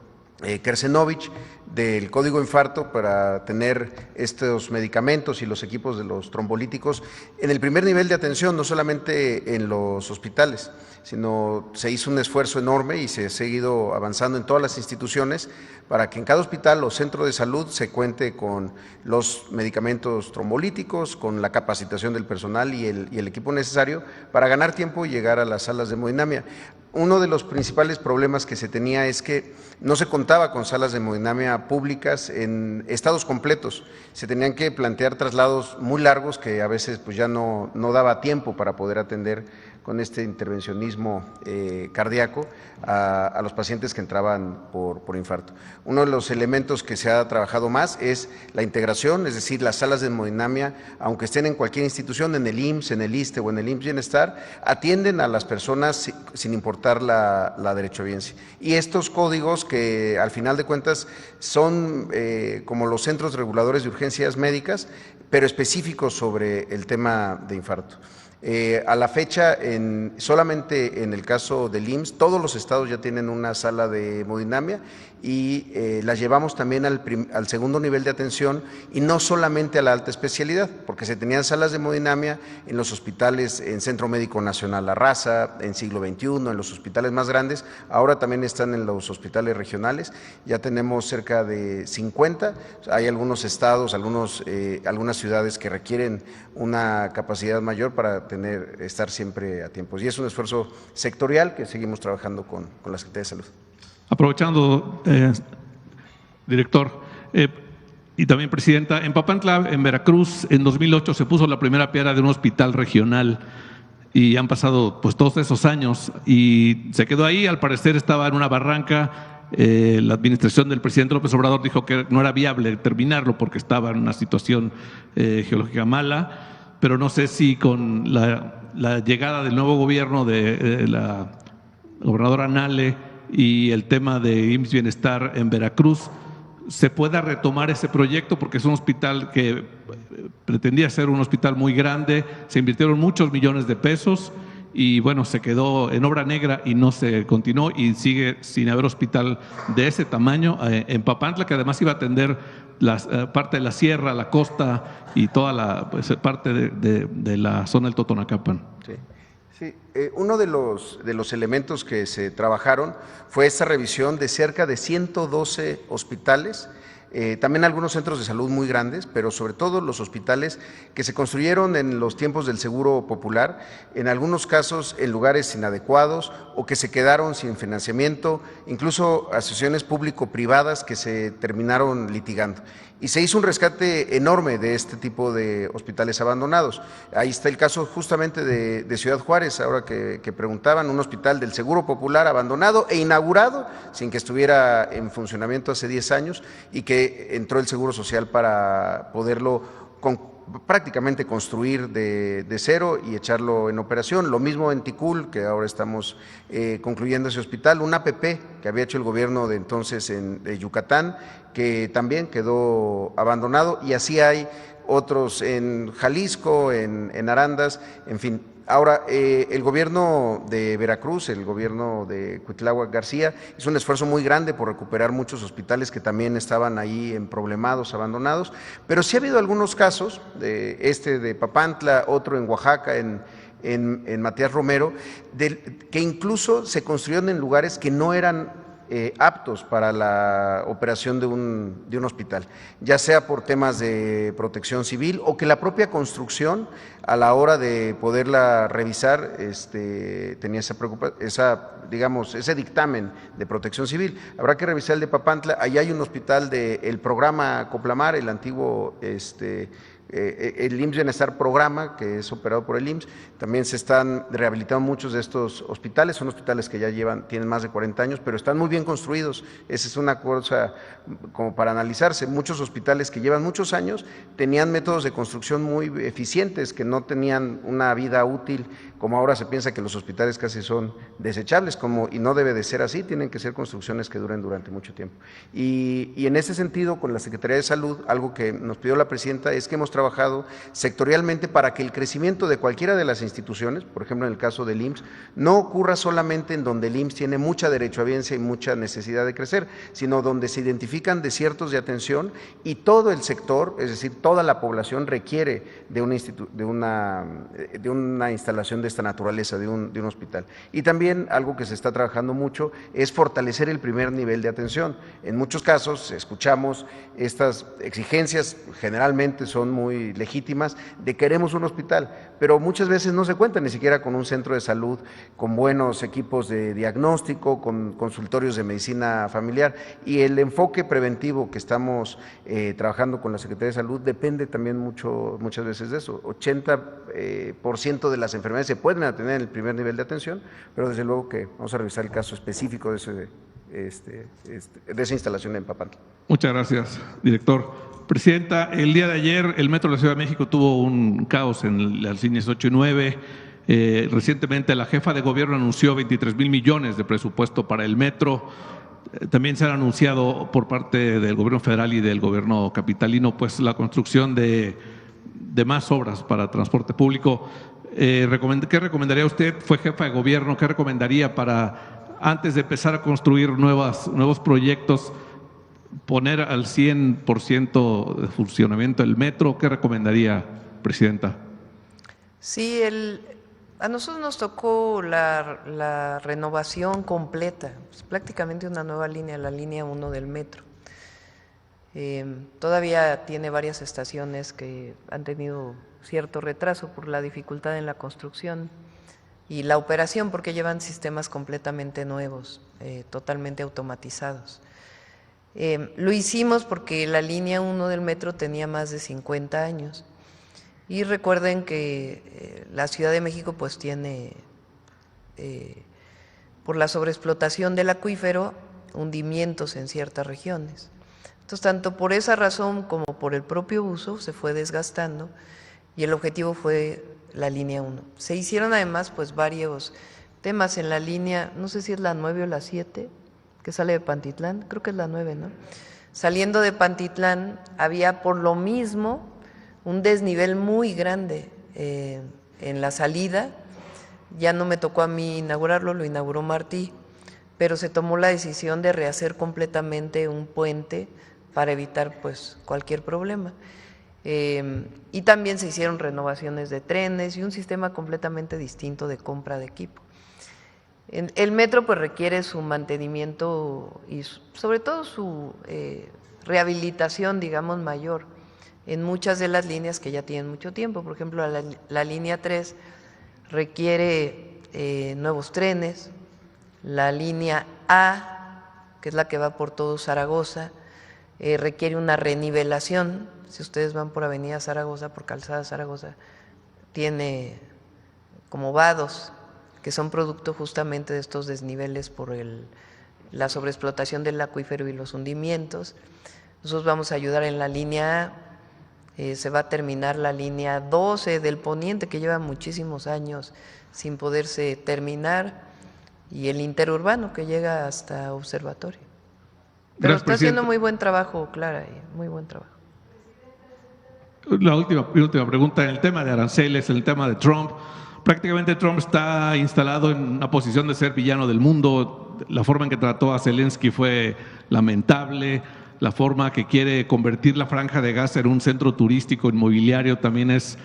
Kersenovich, del código infarto para tener estos medicamentos y los equipos de los trombolíticos en el primer nivel de atención, no solamente en los hospitales, sino se hizo un esfuerzo enorme y se ha seguido avanzando en todas las instituciones para que en cada hospital o centro de salud se cuente con los medicamentos trombolíticos, con la capacitación del personal y el equipo necesario para ganar tiempo y llegar a las salas de hemodinamia. Uno de los principales problemas que se tenía es que no se contaba con salas de hemodinamia públicas en estados completos. Se tenían que plantear traslados muy largos que a veces pues ya no daba tiempo para poder atender con este intervencionismo cardíaco a los pacientes que entraban por infarto. Uno de los elementos que se ha trabajado más es la integración, es decir, las salas de hemodinamia, aunque estén en cualquier institución, en el IMSS, en el ISSSTE o en el IMSS Bienestar, atienden a las personas sin importar la derechohabiencia. Y estos códigos que al final de cuentas son como los centros reguladores de urgencias médicas, pero específicos sobre el tema de infarto. A la fecha, solamente en el caso del IMSS, todos los estados ya tienen una sala de hemodinamia y las llevamos también al segundo nivel de atención y no solamente a la alta especialidad, porque se tenían salas de hemodinamia en los hospitales, en Centro Médico Nacional La Raza, en Siglo XXI, en los hospitales más grandes, ahora también están en los hospitales regionales, ya tenemos cerca de 50, hay algunos estados, algunas ciudades que requieren una capacidad mayor para estar siempre a tiempo. Y es un esfuerzo sectorial que seguimos trabajando con la Secretaría de Salud. Aprovechando, director, y también presidenta, en Papantla, en Veracruz, en 2008 se puso la primera piedra de un hospital regional y han pasado pues todos esos años y se quedó ahí, al parecer estaba en una barranca. La administración del presidente López Obrador dijo que no era viable terminarlo porque estaba en una situación geológica mala, pero no sé si con la llegada del nuevo gobierno de la gobernadora Nale y el tema de IMSS Bienestar en Veracruz se pueda retomar ese proyecto, porque es un hospital que pretendía ser un hospital muy grande, se invirtieron muchos millones de pesos y bueno, se quedó en obra negra y no se continuó y sigue sin haber hospital de ese tamaño en Papantla, que además iba a atender parte de la sierra, la costa y toda la parte de la zona del Totonacapan. Sí, uno de los elementos que se trabajaron fue esta revisión de cerca de 112 hospitales, también algunos centros de salud muy grandes, pero sobre todo los hospitales que se construyeron en los tiempos del Seguro Popular, en algunos casos en lugares inadecuados o que se quedaron sin financiamiento, incluso asociaciones público-privadas que se terminaron litigando. Y se hizo un rescate enorme de este tipo de hospitales abandonados. Ahí está el caso justamente de Ciudad Juárez, ahora que preguntaban, un hospital del Seguro Popular abandonado e inaugurado sin que estuviera en funcionamiento hace 10 años y que entró el Seguro Social para poderlo prácticamente construir de cero y echarlo en operación. Lo mismo en Ticul, que ahora estamos concluyendo ese hospital, un APP que había hecho el gobierno de entonces de Yucatán, que también quedó abandonado, y así hay otros en Jalisco, en Arandas, en fin. Ahora, el gobierno de Veracruz, el gobierno de Cuitláhuac García, hizo un esfuerzo muy grande por recuperar muchos hospitales que también estaban ahí problemados, abandonados, pero sí ha habido algunos casos, de Papantla, otro en Oaxaca, en Matías Romero, que incluso se construyeron en lugares que no eran aptos para la operación de un hospital, ya sea por temas de protección civil o que la propia construcción a la hora de poderla revisar tenía ese dictamen de protección civil. Habrá que revisar el de Papantla, ahí hay un hospital del programa Coplamar, el antiguo el IMSS Bienestar Programa, que es operado por el IMSS. También se están rehabilitando muchos de estos hospitales, son hospitales que ya tienen más de 40 años, pero están muy bien construidos. Esa es una cosa como para analizarse. Muchos hospitales que llevan muchos años tenían métodos de construcción muy eficientes, que no tenían una vida útil, como ahora se piensa que los hospitales casi son desechables, y no debe de ser así, tienen que ser construcciones que duren durante mucho tiempo. Y en ese sentido, con la Secretaría de Salud, algo que nos pidió la presidenta es que hemos trabajado sectorialmente para que el crecimiento de cualquiera de las instituciones, por ejemplo en el caso del IMSS, no ocurra solamente en donde el IMSS tiene mucha derechohabiencia y mucha necesidad de crecer, sino donde se identifican desiertos de atención y todo el sector, es decir, toda la población requiere de una instalación de esta naturaleza, de un hospital. Y también algo que se está trabajando mucho es fortalecer el primer nivel de atención. En muchos casos escuchamos estas exigencias, generalmente son muy legítimas, de queremos un hospital, pero muchas veces no se cuenta ni siquiera con un centro de salud, con buenos equipos de diagnóstico, con consultorios de medicina familiar, y el enfoque preventivo que estamos trabajando con la Secretaría de Salud depende también muchas veces de eso. 80% de las enfermedades se pueden atender en el primer nivel de atención, pero desde luego que vamos a revisar el caso específico de esa instalación en Papantla. Muchas gracias, director. Presidenta, el día de ayer el Metro de la Ciudad de México tuvo un caos en las líneas 8 y 9. Recientemente la jefa de gobierno anunció 23,000 millones de presupuesto para el metro. También se han anunciado por parte del gobierno federal y del gobierno capitalino pues la construcción de más obras para transporte público. ¿qué recomendaría usted? Fue jefa de gobierno, ¿qué recomendaría para, antes de empezar a construir nuevos proyectos, poner al 100% de funcionamiento el metro? ¿Qué recomendaría, presidenta? Sí, a nosotros nos tocó la renovación completa, pues prácticamente una nueva línea, la línea 1 del metro. Todavía tiene varias estaciones que han tenido cierto retraso por la dificultad en la construcción y la operación, porque llevan sistemas completamente nuevos, totalmente automatizados. Lo hicimos porque la línea 1 del metro tenía más de 50 años. Y recuerden que la Ciudad de México pues tiene, por la sobreexplotación del acuífero, hundimientos en ciertas regiones. Entonces, tanto por esa razón como por el propio uso se fue desgastando y el objetivo fue la línea 1. Se hicieron además pues varios temas en la línea, no sé si es la 9 o la 7, que sale de Pantitlán, creo que es la 9, ¿no? Saliendo de Pantitlán había por lo mismo un desnivel muy grande en la salida. Ya no me tocó a mí inaugurarlo, lo inauguró Martí, pero se tomó la decisión de rehacer completamente un puente para evitar pues cualquier problema. Y también se hicieron renovaciones de trenes y un sistema completamente distinto de compra de equipo. El metro pues requiere su mantenimiento y sobre todo su rehabilitación, digamos, mayor en muchas de las líneas que ya tienen mucho tiempo. Por ejemplo, la línea 3 requiere nuevos trenes, la línea A, que es la que va por todo Zaragoza, requiere una renivelación. Si ustedes van por Avenida Zaragoza, por Calzada Zaragoza, tiene como vados que son producto justamente de estos desniveles por la sobreexplotación del acuífero y los hundimientos. Nosotros vamos a ayudar en la línea A. Se va a terminar la línea 12 del Poniente, que lleva muchísimos años sin poderse terminar, y el interurbano que llega hasta Observatorio. Pero Gracias, está haciendo muy buen trabajo, Clara, muy buen trabajo. La última pregunta, en el tema de aranceles, en el tema de Trump. Prácticamente Trump está instalado en una posición de ser villano del mundo. La forma en que trató a Zelensky fue lamentable. La forma que quiere convertir la Franja de Gaza en un centro turístico inmobiliario también es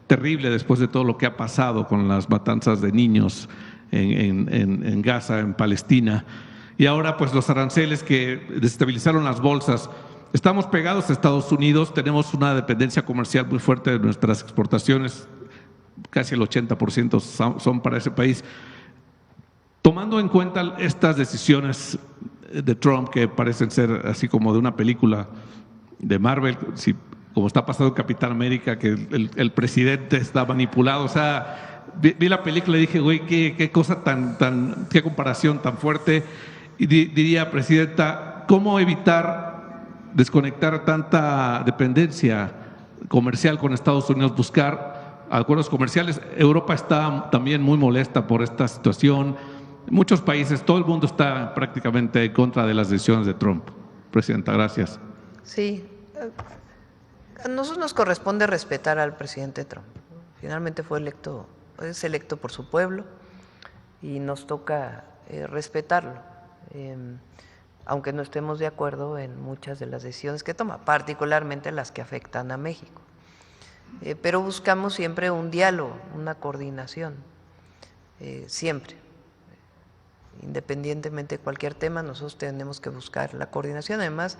terrible después de todo lo que ha pasado con las matanzas de niños en Gaza, en Palestina. Y ahora pues los aranceles que desestabilizaron las bolsas. Estamos pegados a Estados Unidos, tenemos una dependencia comercial muy fuerte de nuestras exportaciones, casi el 80% son para ese país. Tomando en cuenta estas decisiones de Trump, que parecen ser así como de una película de Marvel, como está pasando en Capitán América, que el presidente está manipulado. O sea, vi la película y dije, güey, qué cosa qué comparación tan fuerte. Y diría, presidenta, ¿cómo evitar desconectar tanta dependencia comercial con Estados Unidos, buscar acuerdos comerciales? Europa está también muy molesta por esta situación. Muchos países, todo el mundo está prácticamente en contra de las decisiones de Trump. Presidenta, gracias. Sí, a nosotros nos corresponde respetar al presidente Trump. Finalmente es electo por su pueblo y nos toca respetarlo, aunque no estemos de acuerdo en muchas de las decisiones que toma, particularmente las que afectan a México. Pero buscamos siempre un diálogo, una coordinación, siempre. Independientemente de cualquier tema, nosotros tenemos que buscar la coordinación, además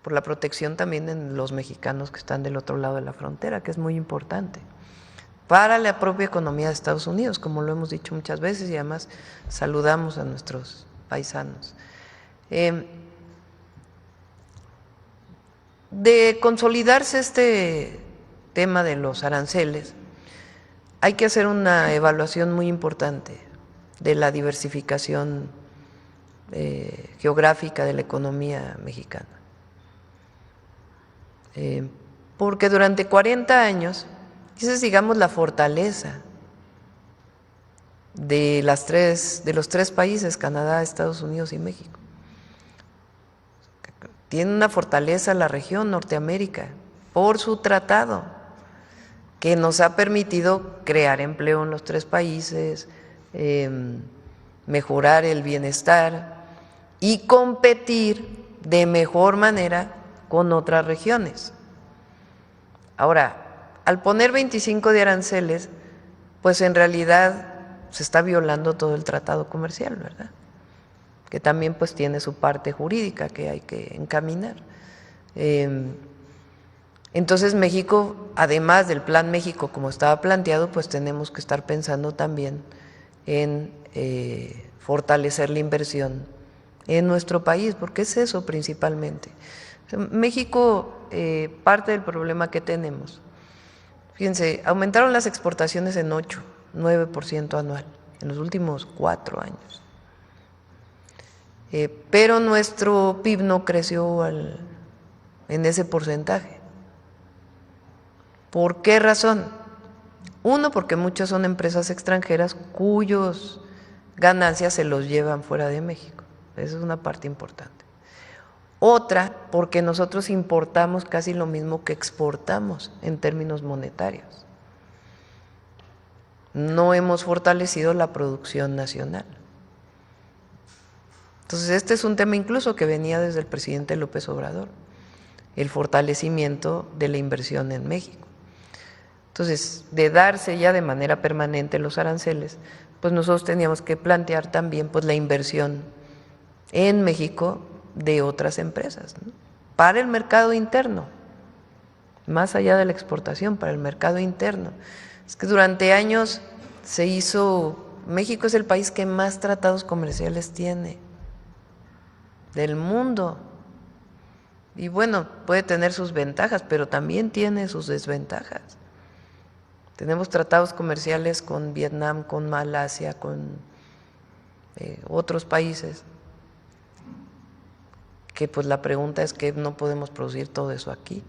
por la protección también de los mexicanos que están del otro lado de la frontera, que es muy importante para la propia economía de Estados Unidos, como lo hemos dicho muchas veces, y además saludamos a nuestros paisanos. De consolidarse este tema de los aranceles, hay que hacer una evaluación muy importante de la diversificación geográfica de la economía mexicana. Porque durante 40 años, esa es, digamos, la fortaleza de los tres países, Canadá, Estados Unidos y México. Tiene una fortaleza la región Norteamérica por su tratado. que nos ha permitido crear empleo en los 3 países, mejorar el bienestar y competir de mejor manera con otras regiones. Ahora, al poner 25 de aranceles, pues en realidad se está violando todo el tratado comercial, ¿verdad? Que también pues tiene su parte jurídica que hay que encaminar. Entonces México, además del Plan México como estaba planteado, pues tenemos que estar pensando también en fortalecer la inversión en nuestro país, porque es eso principalmente. México, parte del problema que tenemos, fíjense, aumentaron las exportaciones en 9% anual en los últimos 4 años. Pero nuestro PIB no creció en ese porcentaje. ¿Por qué razón? Uno, porque muchas son empresas extranjeras cuyos ganancias se los llevan fuera de México. Esa es una parte importante. Otra, porque nosotros importamos casi lo mismo que exportamos en términos monetarios. No hemos fortalecido la producción nacional. Entonces, este es un tema incluso que venía desde el presidente López Obrador, el fortalecimiento de la inversión en México. Entonces, de darse ya de manera permanente los aranceles, pues nosotros teníamos que plantear también pues la inversión en México de otras empresas, ¿no? Para el mercado interno, más allá de la exportación, para el mercado interno. Es que durante años se hizo, México es el país que más tratados comerciales tiene del mundo. Y bueno, puede tener sus ventajas, pero también tiene sus desventajas. Tenemos tratados comerciales con Vietnam, con Malasia, con otros países, que pues la pregunta es que no podemos producir todo eso aquí.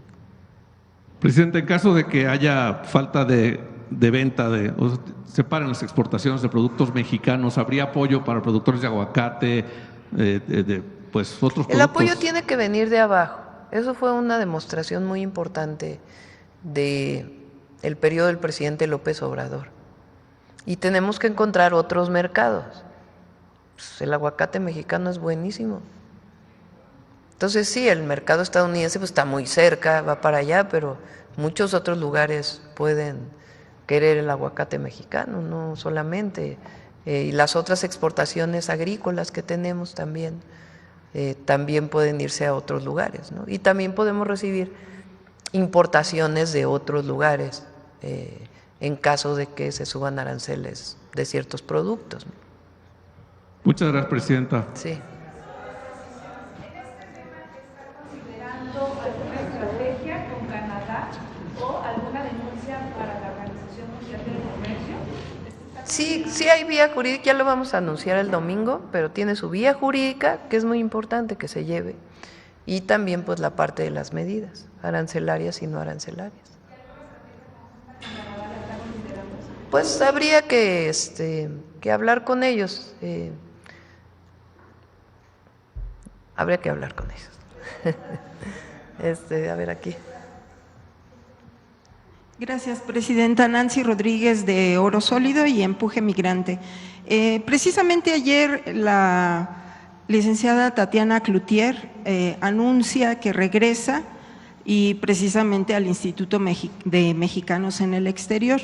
Presidente, en caso de que haya falta de venta, o se paren las exportaciones de productos mexicanos, ¿habría apoyo para productores de aguacate, pues otros productos? El apoyo tiene que venir de abajo. Eso fue una demostración muy importante del periodo del presidente López Obrador. Y tenemos que encontrar otros mercados. Pues el aguacate mexicano es buenísimo. Entonces sí, el mercado estadounidense pues está muy cerca, va para allá, pero muchos otros lugares pueden querer el aguacate mexicano, no solamente. Y las otras exportaciones agrícolas que tenemos también, también pueden irse a otros lugares, ¿no? Y también podemos recibir importaciones de otros lugares en caso de que se suban aranceles de ciertos productos, ¿no? Muchas gracias, Presidenta. Sí. Sí hay vía jurídica, ya lo vamos a anunciar el domingo, pero tiene su vía jurídica que es muy importante que se lleve, y también pues la parte de las medidas arancelarias y no arancelarias. Pues habría que hablar con ellos, habría que hablar con ellos. A ver aquí. Gracias, Presidenta. Nancy Rodríguez, de Oro Sólido y Empuje Migrante. Precisamente ayer la licenciada Tatiana Cloutier anuncia que regresa y precisamente al Instituto de Mexicanos en el Exterior.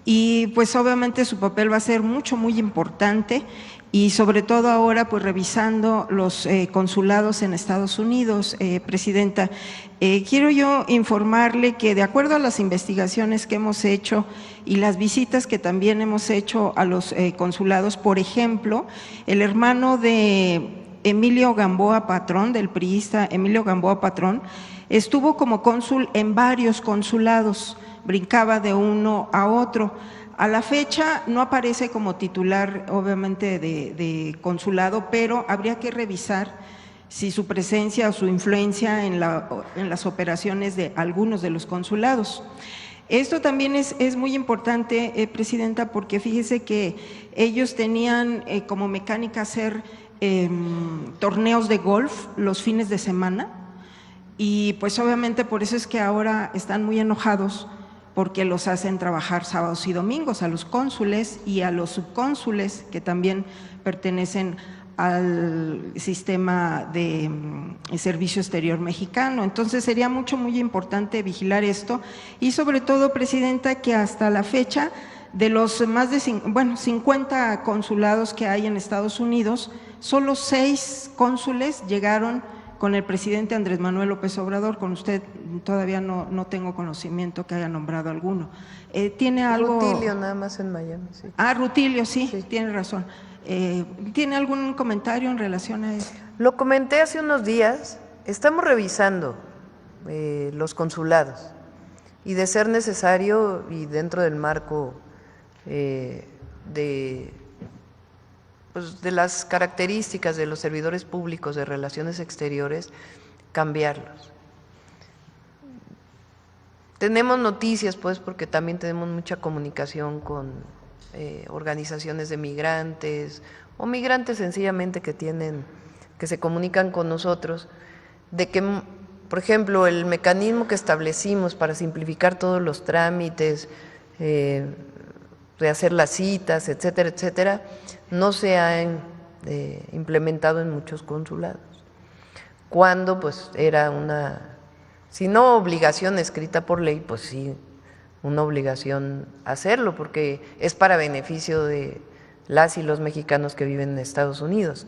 Y pues obviamente su papel va a ser muy importante, y sobre todo ahora pues revisando los consulados en Estados Unidos. Presidenta, quiero yo informarle que de acuerdo a las investigaciones que hemos hecho y las visitas que también hemos hecho a los consulados, por ejemplo, el hermano de Emilio Gamboa Patrón, del priista Emilio Gamboa Patrón, estuvo como cónsul en varios consulados, brincaba de uno a otro. A la fecha no aparece como titular, obviamente, de consulado, pero habría que revisar si su presencia o su influencia en las operaciones de algunos de los consulados. Esto también es muy importante, Presidenta, porque fíjese que ellos tenían como mecánica hacer torneos de golf los fines de semana, y pues obviamente por eso es que ahora están muy enojados, porque los hacen trabajar sábados y domingos, a los cónsules y a los subcónsules que también pertenecen al sistema de servicio exterior mexicano. Entonces sería muy importante vigilar esto y sobre todo, Presidenta, que hasta la fecha de los más de 50 consulados que hay en Estados Unidos, solo 6 cónsules llegaron con el presidente Andrés Manuel López Obrador. Con usted todavía no tengo conocimiento que haya nombrado alguno. ¿Tiene algo? Rutilio, nada más en Miami. Sí. Rutilio, sí, tiene razón. ¿Tiene algún comentario en relación a esto? Lo comenté hace unos días, estamos revisando los consulados y de ser necesario y dentro del marco de las características de los servidores públicos de relaciones exteriores, cambiarlos. Tenemos noticias, pues, porque también tenemos mucha comunicación con organizaciones de migrantes o migrantes sencillamente que se comunican con nosotros, de que, por ejemplo, el mecanismo que establecimos para simplificar todos los trámites, de hacer las citas, etcétera, etcétera, no se ha implementado en muchos consulados, cuando pues era si no obligación escrita por ley, pues sí, una obligación hacerlo, porque es para beneficio de las y los mexicanos que viven en Estados Unidos.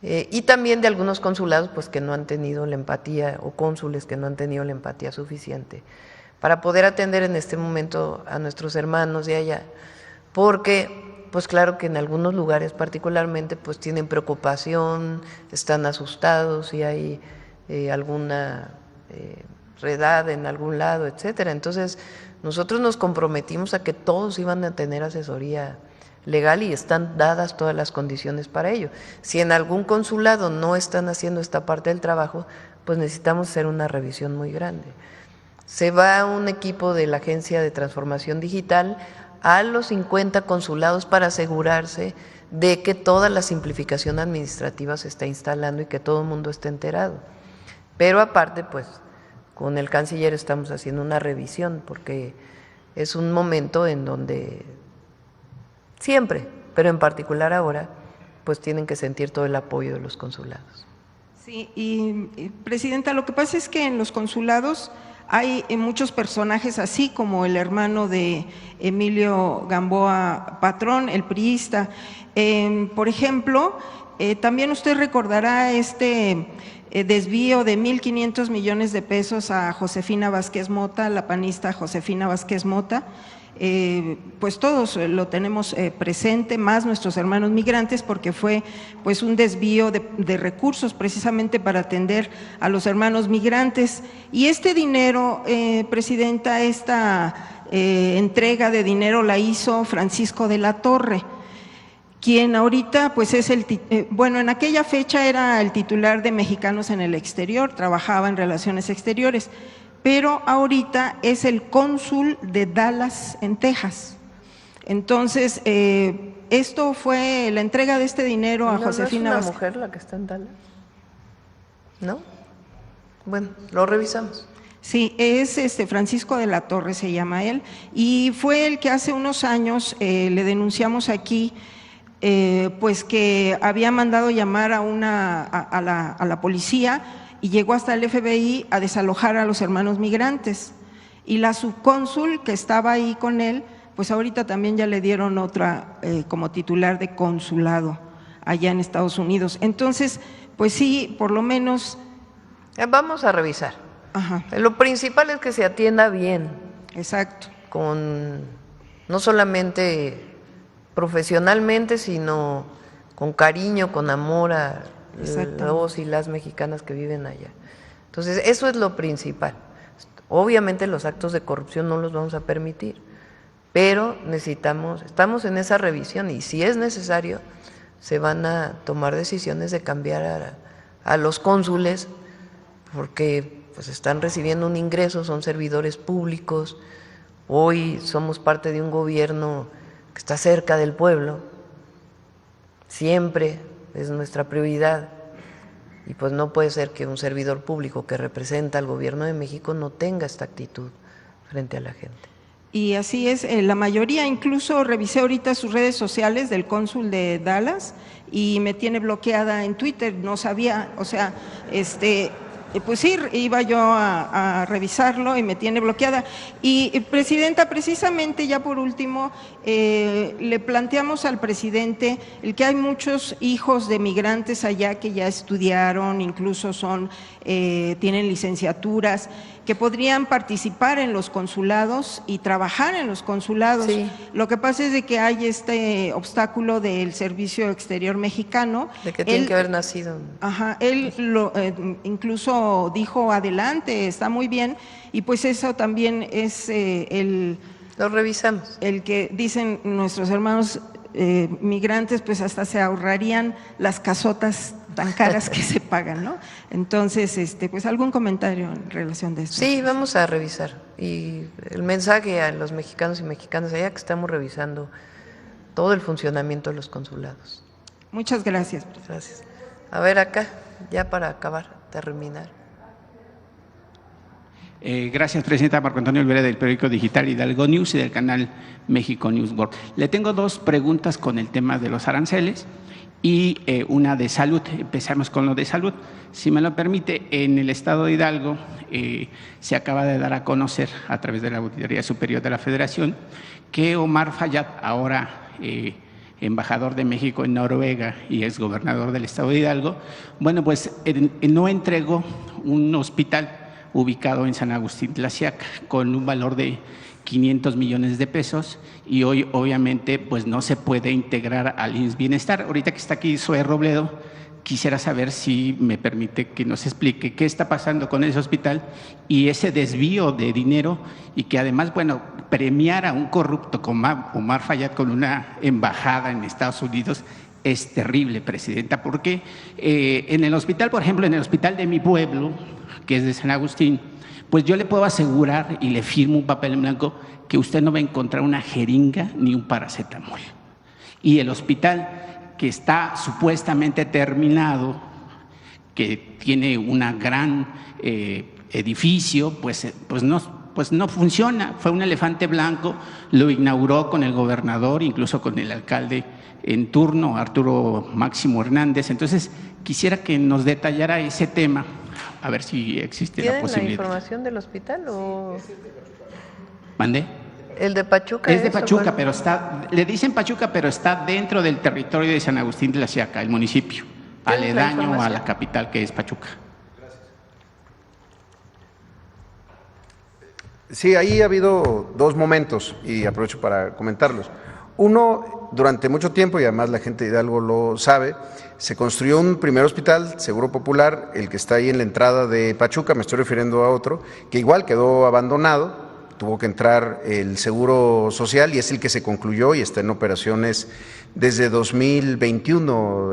Y también de algunos consulados pues que no han tenido la empatía, o cónsules que no han tenido la empatía suficiente para poder atender en este momento a nuestros hermanos de allá, porque pues claro que en algunos lugares particularmente pues tienen preocupación, están asustados y hay alguna redada en algún lado, etcétera. Entonces nosotros nos comprometimos a que todos iban a tener asesoría legal y están dadas todas las condiciones para ello. Si en algún consulado no están haciendo esta parte del trabajo, pues necesitamos hacer una revisión muy grande. Se va un equipo de la Agencia de Transformación Digital a los 50 consulados para asegurarse de que toda la simplificación administrativa se está instalando y que todo el mundo esté enterado. Pero aparte, pues, con el canciller estamos haciendo una revisión, porque es un momento en donde siempre, pero en particular ahora, pues tienen que sentir todo el apoyo de los consulados. Sí, y Presidenta, lo que pasa es que en los consulados hay muchos personajes así, como el hermano de Emilio Gamboa Patrón, el priista. Por ejemplo, también usted recordará desvío de 1.500 millones de pesos a Josefina Vázquez Mota, la panista Josefina Vázquez Mota. Pues todos lo tenemos presente, más nuestros hermanos migrantes, porque fue pues un desvío de recursos precisamente para atender a los hermanos migrantes. Y este dinero, Presidenta, esta entrega de dinero la hizo Francisco de la Torre, quien ahorita pues es en aquella fecha era el titular de Mexicanos en el Exterior, trabajaba en Relaciones Exteriores, pero ahorita es el cónsul de Dallas, en Texas. Entonces, esto fue la entrega de este dinero a Josefina. ¿No es una mujer la que está en Dallas? ¿No? Bueno, lo revisamos. Sí, es Francisco de la Torre, se llama él, y fue el que hace unos años le denunciamos aquí, pues que había mandado llamar a la policía y llegó hasta el FBI a desalojar a los hermanos migrantes. Y la subcónsul que estaba ahí con él, pues ahorita también ya le dieron otra como titular de consulado allá en Estados Unidos. Entonces, pues sí, por lo menos… Vamos a revisar. Ajá. Lo principal es que se atienda bien. Exacto. No solamente profesionalmente, sino con cariño, con amor a los y las mexicanas que viven allá. Entonces, eso es lo principal. Obviamente los actos de corrupción no los vamos a permitir, pero estamos en esa revisión y si es necesario, se van a tomar decisiones de cambiar a los cónsules, porque pues están recibiendo un ingreso, son servidores públicos, hoy somos parte de un gobierno que está cerca del pueblo, siempre es nuestra prioridad, y pues no puede ser que un servidor público que representa al gobierno de México no tenga esta actitud frente a la gente. Y así es, la mayoría, incluso revisé ahorita sus redes sociales del cónsul de Dallas y me tiene bloqueada en Twitter, no sabía, o sea, pues sí, iba yo a revisarlo y me tiene bloqueada. Y Presidenta, precisamente ya por último, le planteamos al presidente el que hay muchos hijos de migrantes allá que ya estudiaron, incluso tienen licenciaturas, que podrían participar en los consulados y trabajar en los consulados. Sí. Lo que pasa es de que hay este obstáculo del Servicio Exterior Mexicano. De que tienen que haber nacido. Ajá, él incluso dijo adelante, está muy bien, y pues eso también es Lo revisamos. el que dicen nuestros hermanos migrantes, pues hasta se ahorrarían las casotas tan caras que se pagan, ¿no? Entonces, pues algún comentario en relación de esto. Sí, vamos a revisar. Y el mensaje a los mexicanos y mexicanas allá que estamos revisando todo el funcionamiento de los consulados. Muchas gracias. Gracias. A ver acá, ya para acabar, terminar. Gracias, Presidenta. Marco Antonio Olvera, del periódico digital Hidalgo News y del canal México News World. Le tengo dos preguntas con el tema de los aranceles y una de salud. Empezamos con lo de salud. Si me lo permite, en el estado de Hidalgo se acaba de dar a conocer a través de la Auditoría Superior de la Federación que Omar Fayad, ahora embajador de México en Noruega y ex gobernador del estado de Hidalgo, bueno, pues no entregó un hospital ubicado en San Agustín Tlaxiaca con un valor de 500 millones de pesos y hoy obviamente pues no se puede integrar al IMSS Bienestar. Ahorita que está aquí Zoe Robledo, quisiera saber si me permite que nos explique qué está pasando con ese hospital y ese desvío de dinero y que además, bueno, premiar a un corrupto como Omar Fayad con una embajada en Estados Unidos es terrible, Presidenta, porque en el hospital, por ejemplo, en el hospital de mi pueblo, que es de San Agustín, pues yo le puedo asegurar y le firmo un papel en blanco que usted no va a encontrar una jeringa ni un paracetamol. Y el hospital que está supuestamente terminado, que tiene un gran edificio, pues no funciona. Fue un elefante blanco, lo inauguró con el gobernador, incluso con el alcalde en turno, Arturo Máximo Hernández. Entonces, quisiera que nos detallara ese tema, a ver si existe la posibilidad. ¿Tienen la información del hospital o...? ¿Mandé? ¿El de Pachuca? Es de Pachuca, pero le dicen Pachuca, pero está dentro del territorio de San Agustín de Tlaxiaca, el municipio, aledaño a la capital que es Pachuca. Sí, ahí ha habido dos momentos y aprovecho para comentarlos. Uno, durante mucho tiempo, y además la gente de Hidalgo lo sabe, se construyó un primer hospital, Seguro Popular, el que está ahí en la entrada de Pachuca, me estoy refiriendo a otro, que igual quedó abandonado, tuvo que entrar el Seguro Social y es el que se concluyó y está en operaciones desde 2021,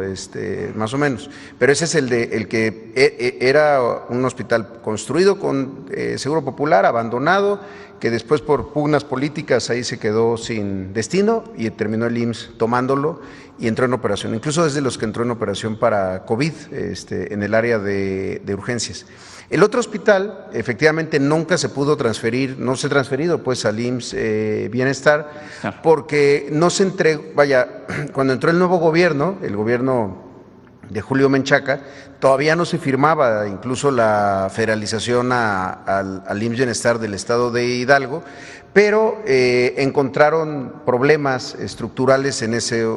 más o menos. Pero ese es el que era un hospital construido con Seguro Popular, abandonado, que después por pugnas políticas ahí se quedó sin destino y terminó el IMSS tomándolo y entró en operación. Incluso desde los que entró en operación para COVID en el área de urgencias. El otro hospital, efectivamente, nunca se pudo transferir, no se ha transferido pues al IMSS Bienestar, porque no se entregó, cuando entró el nuevo gobierno, el gobierno de Julio Menchaca, todavía no se firmaba incluso la federalización al IMSS Bienestar del estado de Hidalgo, pero encontraron problemas estructurales en ese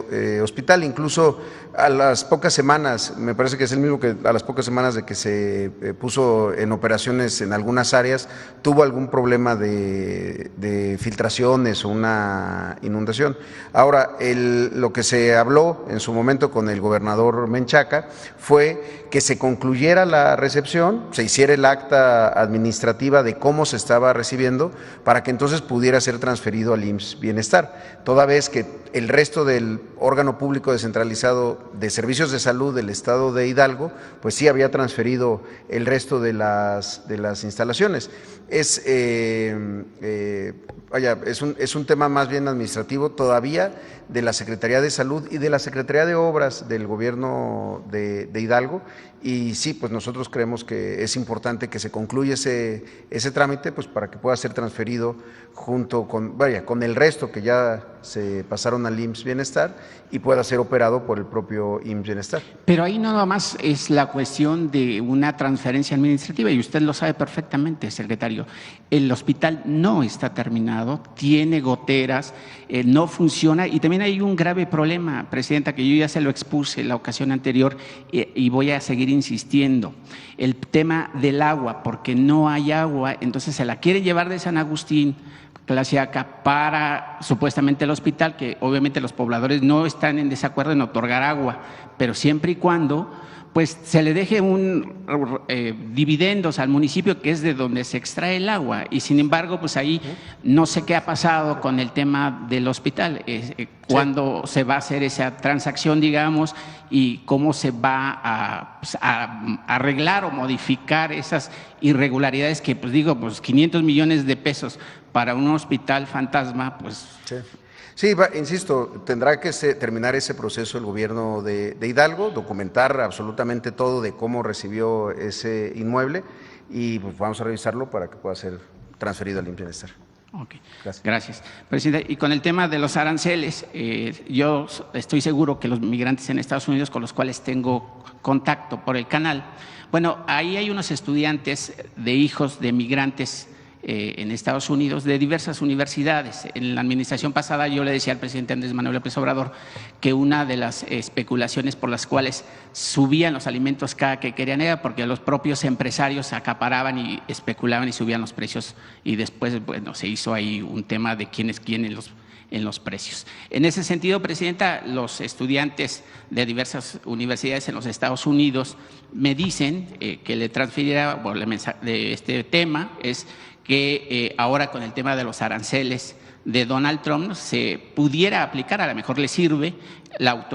hospital, incluso a las pocas semanas, me parece que es el mismo que a las pocas semanas de que se puso en operaciones en algunas áreas, tuvo algún problema de filtraciones o una inundación. Ahora, lo que se habló en su momento con el gobernador Menchaca fue que se concluyera la recepción, se hiciera el acta administrativa de cómo se estaba recibiendo, para que entonces pudiera ser transferido al IMSS Bienestar, toda vez que el resto del órgano público descentralizado de servicios de salud del Estado de Hidalgo, pues sí había transferido el resto de las instalaciones. Es un tema más bien administrativo todavía de la Secretaría de Salud y de la Secretaría de Obras del Gobierno de Hidalgo, y sí, pues nosotros creemos que es importante que se concluya ese trámite, pues para que pueda ser transferido junto con el resto que ya se pasaron al IMSS Bienestar y pueda ser operado por el propio IMSS Bienestar. Pero ahí no nada más es la cuestión de una transferencia administrativa, y usted lo sabe perfectamente, secretario. El hospital no está terminado, tiene goteras, no funciona, y también hay un grave problema, presidenta, que yo ya se lo expuse en la ocasión anterior y voy a seguir insistiendo. El tema del agua, porque no hay agua, entonces se la quiere llevar de San Agustín Tlaxiaca para supuestamente el hospital, que obviamente los pobladores no están en desacuerdo en otorgar agua, pero siempre y cuando pues se le deje dividendos al municipio, que es de donde se extrae el agua, y sin embargo pues ahí no sé qué ha pasado con el tema del hospital, cuándo se va a hacer esa transacción, digamos, y cómo se va a arreglar o modificar esas irregularidades que, pues digo, pues 500 millones de pesos para un hospital fantasma, pues… Sí, insisto, tendrá que terminar ese proceso el gobierno de Hidalgo, documentar absolutamente todo de cómo recibió ese inmueble, y pues vamos a revisarlo para que pueda ser transferido al IMSS Bienestar. Ok, gracias. Presidente, y con el tema de los aranceles, yo estoy seguro que los migrantes en Estados Unidos con los cuales tengo contacto por el canal, bueno, ahí hay unos estudiantes de hijos de migrantes en Estados Unidos de diversas universidades. En la administración pasada yo le decía al presidente Andrés Manuel López Obrador que una de las especulaciones por las cuales subían los alimentos cada que querían era porque los propios empresarios acaparaban y especulaban y subían los precios, y después, bueno, se hizo ahí un tema de quién es quién en los precios. En ese sentido, presidenta, los estudiantes de diversas universidades en los Estados Unidos me dicen que le transfiriera, bueno, el mensaje de este tema es que ahora con el tema de los aranceles de Donald Trump se pudiera aplicar, a lo mejor le sirve, la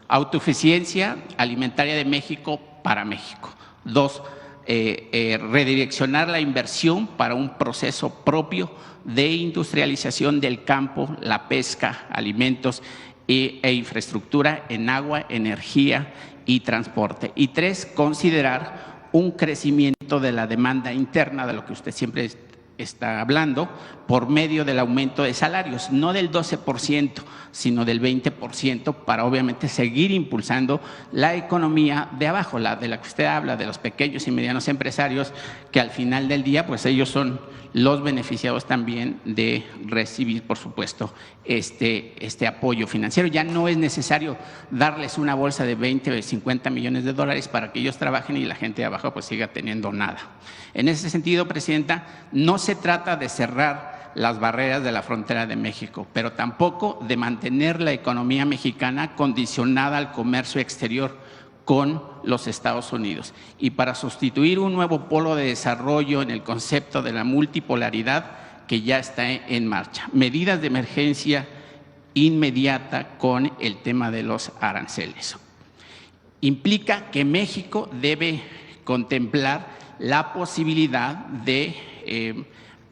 autosuficiencia alimentaria de México para México. 2, redireccionar la inversión para un proceso propio de industrialización del campo, la pesca, alimentos e infraestructura en agua, energía y transporte. Y 3, considerar un crecimiento de la demanda interna, de lo que usted siempre está hablando, por medio del aumento de salarios, no del 12%, sino del 20%, para obviamente seguir impulsando la economía de abajo, la de la que usted habla, de los pequeños y medianos empresarios, que al final del día, pues ellos son los beneficiados también de recibir, por supuesto, este apoyo financiero. Ya no es necesario darles una bolsa de 20 o 50 millones de dólares para que ellos trabajen y la gente de abajo pues siga teniendo nada. En ese sentido, presidenta, no se trata de cerrar las barreras de la frontera de México, pero tampoco de mantener la economía mexicana condicionada al comercio exterior con los Estados Unidos. Y para sustituir un nuevo polo de desarrollo en el concepto de la multipolaridad que ya está en marcha. Medidas de emergencia inmediata con el tema de los aranceles. Implica que México debe contemplar la posibilidad de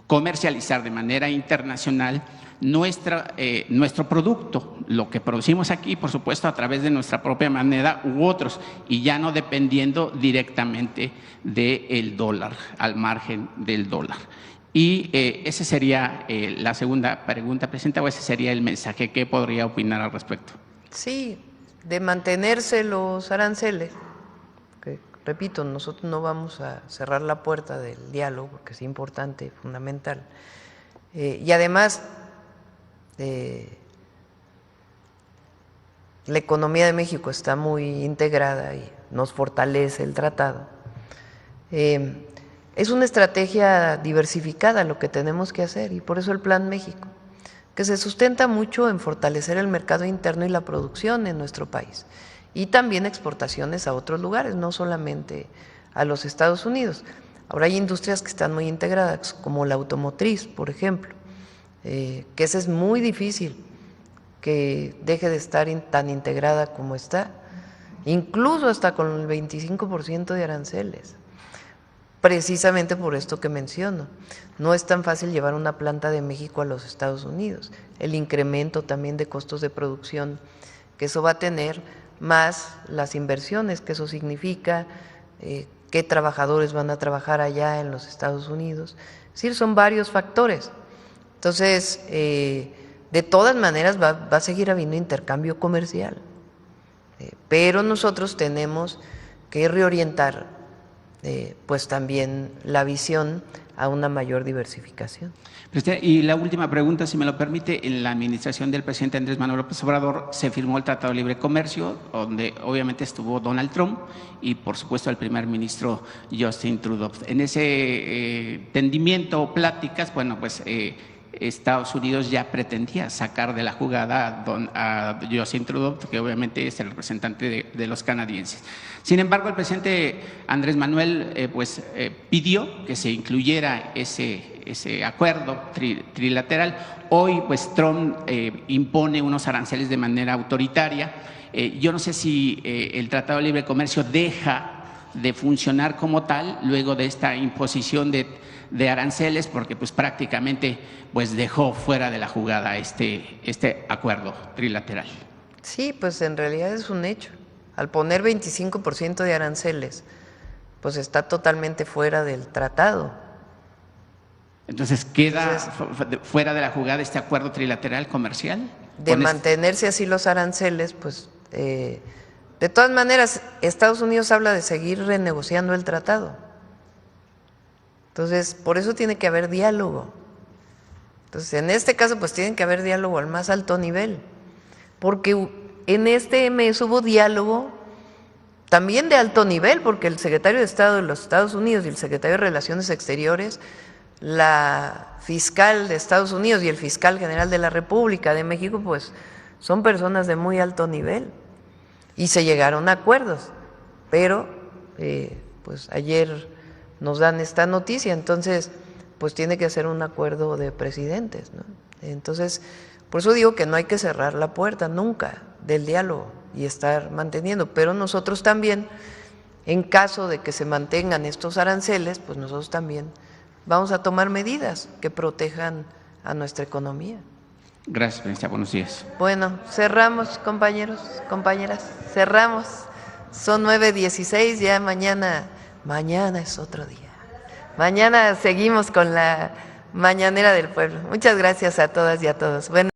comercializar de manera internacional nuestro producto, lo que producimos aquí, por supuesto, a través de nuestra propia moneda u otros, y ya no dependiendo directamente del dólar, al margen del dólar. Y esa sería la segunda pregunta, presidenta, o ese sería el mensaje. ¿Qué podría opinar al respecto? Sí, de mantenerse los aranceles. Que, repito, nosotros no vamos a cerrar la puerta del diálogo, porque es importante, fundamental. Y además, la economía de México está muy integrada y nos fortalece el tratado. Es una estrategia diversificada lo que tenemos que hacer, y por eso el Plan México, que se sustenta mucho en fortalecer el mercado interno y la producción en nuestro país, y también exportaciones a otros lugares, no solamente a los Estados Unidos. Ahora hay industrias que están muy integradas, como la automotriz, por ejemplo, que esa es muy difícil que deje de estar tan integrada como está, incluso hasta con el 25% de aranceles, precisamente por esto que menciono. No es tan fácil llevar una planta de México a los Estados Unidos, el incremento también de costos de producción que eso va a tener, más las inversiones que eso significa, qué trabajadores van a trabajar allá en los Estados Unidos. Es decir, son varios factores. Entonces, de todas maneras va a seguir habiendo intercambio comercial, pero nosotros tenemos que reorientar pues también la visión a una mayor diversificación. Y la última pregunta, si me lo permite, en la administración del presidente Andrés Manuel López Obrador se firmó el Tratado de Libre Comercio, donde obviamente estuvo Donald Trump y por supuesto el primer ministro Justin Trudeau. En ese entendimiento o pláticas, bueno, pues Estados Unidos ya pretendía sacar de la jugada a Justin Trudeau, que obviamente es el representante de los canadienses. Sin embargo, el presidente Andrés Manuel pidió que se incluyera ese acuerdo trilateral. Hoy, pues Trump impone unos aranceles de manera autoritaria. Yo no sé si el Tratado de Libre Comercio deja de funcionar como tal luego de esta imposición de aranceles, porque pues prácticamente pues dejó fuera de la jugada este acuerdo trilateral. Sí, pues en realidad es un hecho. Al poner 25% de aranceles, pues está totalmente fuera del tratado. Entonces, ¿queda fuera de la jugada este acuerdo trilateral comercial? De mantenerse así los aranceles, pues de todas maneras, Estados Unidos habla de seguir renegociando el tratado. Entonces, por eso tiene que haber diálogo. Entonces, en este caso, pues tiene que haber diálogo al más alto nivel, porque en este mes hubo diálogo también de alto nivel, porque el secretario de Estado de los Estados Unidos y el secretario de Relaciones Exteriores, la fiscal de Estados Unidos y el fiscal general de la República de México, pues son personas de muy alto nivel y se llegaron a acuerdos, pero pues ayer nos dan esta noticia, entonces pues tiene que ser un acuerdo de presidentes, ¿no? Entonces, por eso digo que no hay que cerrar la puerta nunca del diálogo y estar manteniendo, pero nosotros también, en caso de que se mantengan estos aranceles, pues nosotros también vamos a tomar medidas que protejan a nuestra economía. Gracias, presidenta. Buenos días. Bueno, cerramos, compañeros, compañeras, cerramos. Son 9:16, ya mañana es otro día. Mañana seguimos con la Mañanera del Pueblo. Muchas gracias a todas y a todos. Bueno.